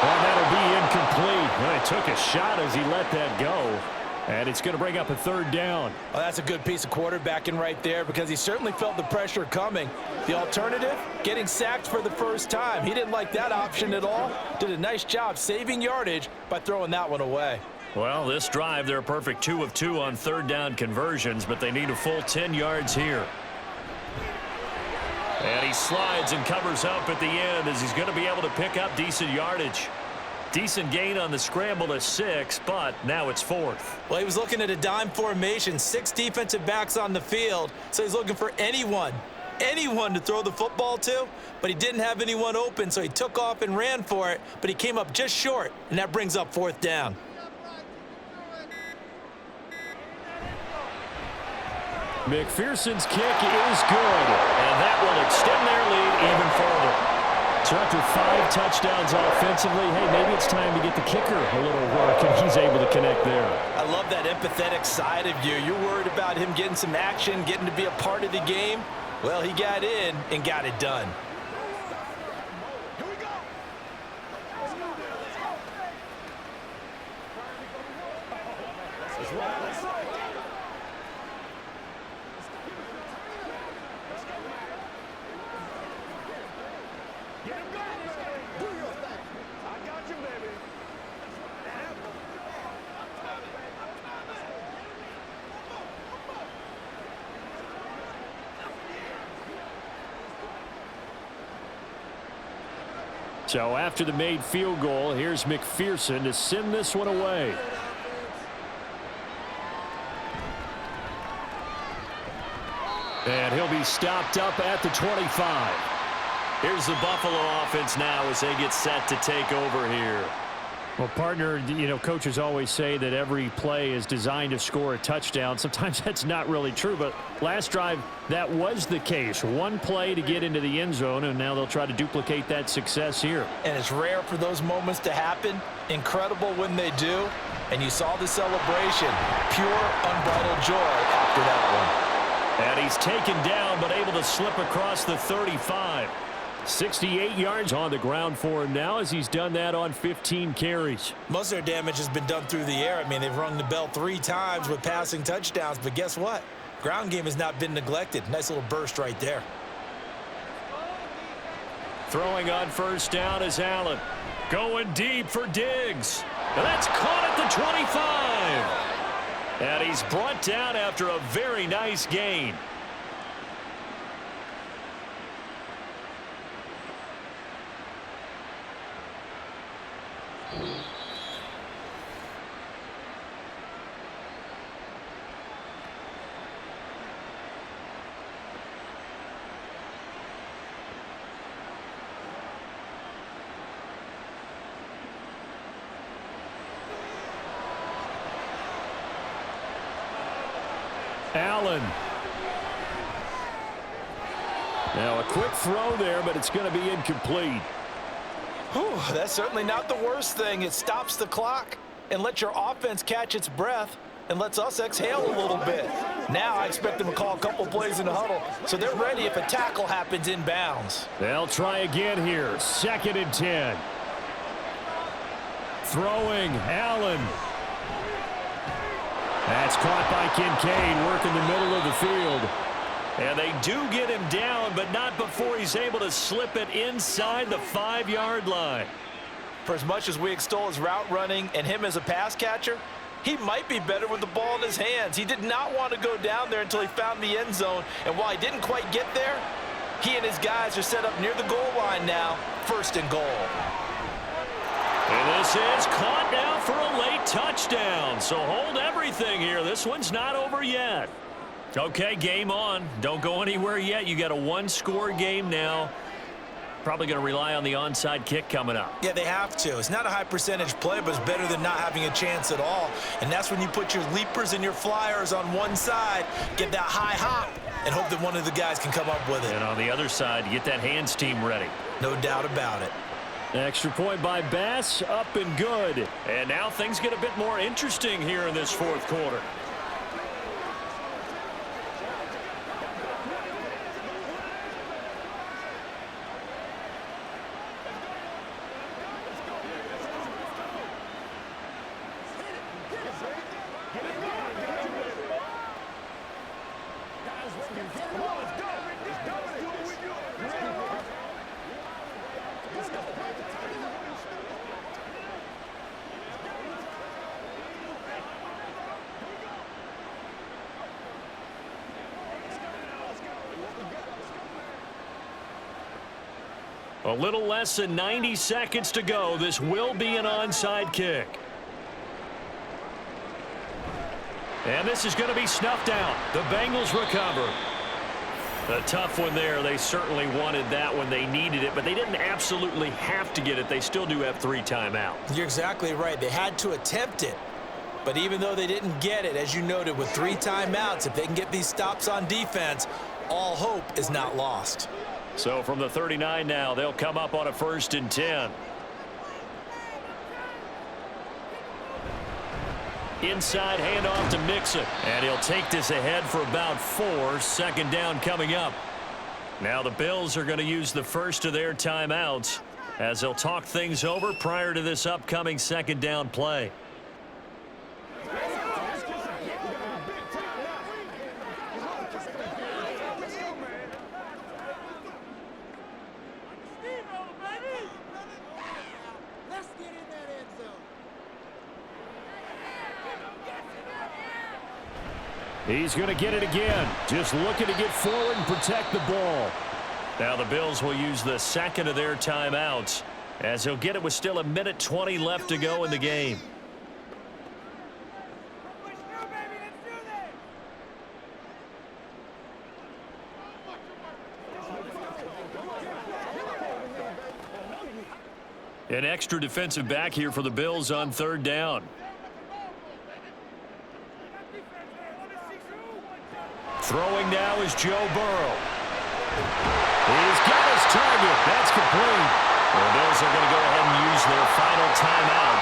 And that'll be incomplete. Well, he took a shot as he let that go. And it's going to bring up a 3rd down. Well, that's a good piece of quarterbacking right there because he certainly felt the pressure coming. The alternative, getting sacked for the first time. He didn't like that option at all. Did a nice job saving yardage by throwing that one away. Well, this drive, they're a perfect 2 of 2 on 3rd down conversions, but they need a full 10 yards here. And he slides and covers up at the end as he's going to be able to pick up decent yardage. Decent gain on the scramble to 6, but now it's 4th. Well, he was looking at a dime formation, 6 defensive backs on the field, so he's looking for anyone anyone to throw the football to, but he didn't have anyone open, so he took off and ran for it, but he came up just short, and that brings up 4th down. McPherson's kick is good, and that will extend their lead even further. So after 5 touchdowns offensively, hey, maybe it's time to get the kicker a little work, and he's able to connect there. I love that empathetic side of you. You're worried about him getting some action, getting to be a part of the game. Well, he got in and got it done. Here we go. Let's go. Let's go. Let's go. Get him going. Do your thing. I got you, baby. So after the made field goal, here's McPherson to send this one away. And he'll be stopped up at the 25. Here's the Buffalo offense now as they get set to take over here. Well, partner, you know, coaches always say that every play is designed to score a touchdown. Sometimes that's not really true, but last drive, that was the case. One play to get into the end zone, and now they'll try to duplicate that success here. And it's rare for those moments to happen. Incredible when they do. And you saw the celebration. Pure, unbridled joy after that one. And he's taken down, but able to slip across the 35. 68 yards on the ground for him now as he's done that on 15 carries. Most of their damage has been done through the air. I mean, they've rung the bell 3 times with passing touchdowns, but guess what? Ground game has not been neglected. Nice little burst right there. Throwing on first down is Allen. Going deep for Diggs. And that's caught at the 25. And he's brought down after a very nice gain. Allen. Now a quick throw there, but it's going to be incomplete. Whew, that's certainly not the worst thing. It stops the clock and lets your offense catch its breath and lets us exhale a little bit. Now I expect them to call a couple plays in the huddle, so they're ready if a tackle happens inbounds. They'll try again here. 2nd and 10. Throwing, Allen. That's caught by Kincaid, working the middle of the field. And they do get him down, but not before he's able to slip it inside the 5-yard line. For as much as we extol his route running and him as a pass catcher, he might be better with the ball in his hands. He did not want to go down there until he found the end zone. And while he didn't quite get there, he and his guys are set up near the goal line now, 1st and goal. And this is caught now for a late touchdown. So hold everything here. This one's not over yet. Okay, game on. Don't go anywhere yet. You got a 1-score game now. Probably going to rely on the onside kick coming up. Yeah, they have to. It's not a high percentage play, but it's better than not having a chance at all. And that's when you put your leapers and your flyers on one side, get that high hop, and hope that one of the guys can come up with it. And on the other side, get that hands team ready. No doubt about it. Extra point by Bass, up and good. And now things get a bit more interesting here in this 4th quarter. A little less than 90 seconds to go. This will be an onside kick. And this is going to be snuffed out. The Bengals recover. A tough one there. They certainly wanted that when they needed it, but they didn't absolutely have to get it. They still do have 3 timeouts. You're exactly right. They had to attempt it. But even though they didn't get it, as you noted, with 3 timeouts, if they can get these stops on defense, all hope is not lost. So from the 39 now, they'll come up on a 1st and 10. Inside handoff to Mixon. And he'll take this ahead for about 4. 2nd down coming up. Now the Bills are going to use the first of their timeouts as they'll talk things over prior to this upcoming 2nd down play. He's going to get it again. Just looking to get forward and protect the ball. Now the Bills will use the 2nd of their timeouts as he'll get it with still 1:20 left to go in the game. An extra defensive back here for the Bills on 3rd down. Throwing now is Joe Burrow. He's got his target. That's complete. The Bills are going to go ahead and use their final timeout.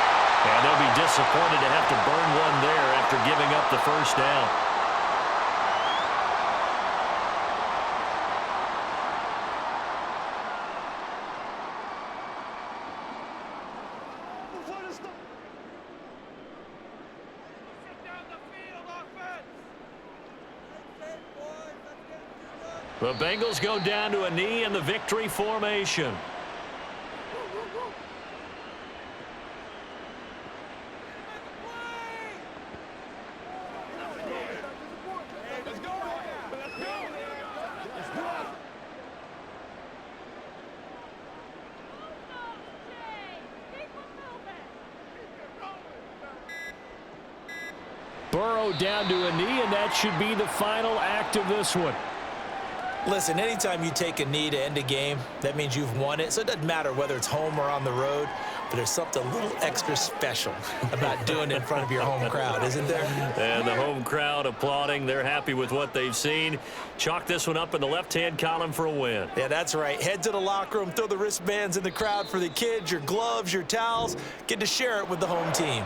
And they'll be disappointed to have to burn one there after giving up the 1st down. The Bengals go down to a knee in the victory formation. Burrow down to a knee, and that should be the final act of this one. Listen, anytime you take a knee to end a game, that means you've won it. So it doesn't matter whether it's home or on the road, but there's something a little extra special about doing it in front of your home crowd, isn't there? And the home crowd applauding. They're happy with what they've seen. Chalk this one up in the left-hand column for a win. Yeah, that's right. Head to the locker room, throw the wristbands in the crowd for the kids, your gloves, your towels. Get to share it with the home team.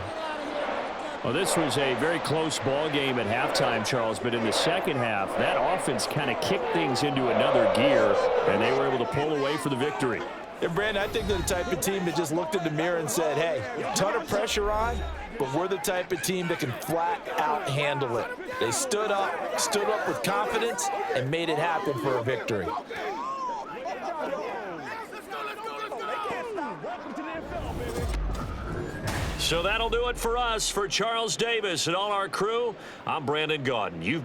Well, this was a very close ball game at halftime, Charles, but in the 2nd half, that offense kind of kicked things into another gear, and they were able to pull away for the victory. And, Brandon, I think they're the type of team that just looked in the mirror and said, hey, ton of pressure on, but we're the type of team that can flat out handle it. They stood up with confidence, and made it happen for a victory. So that'll do it for us. For Charles Davis and all our crew, I'm Brandon Gaudin. You've been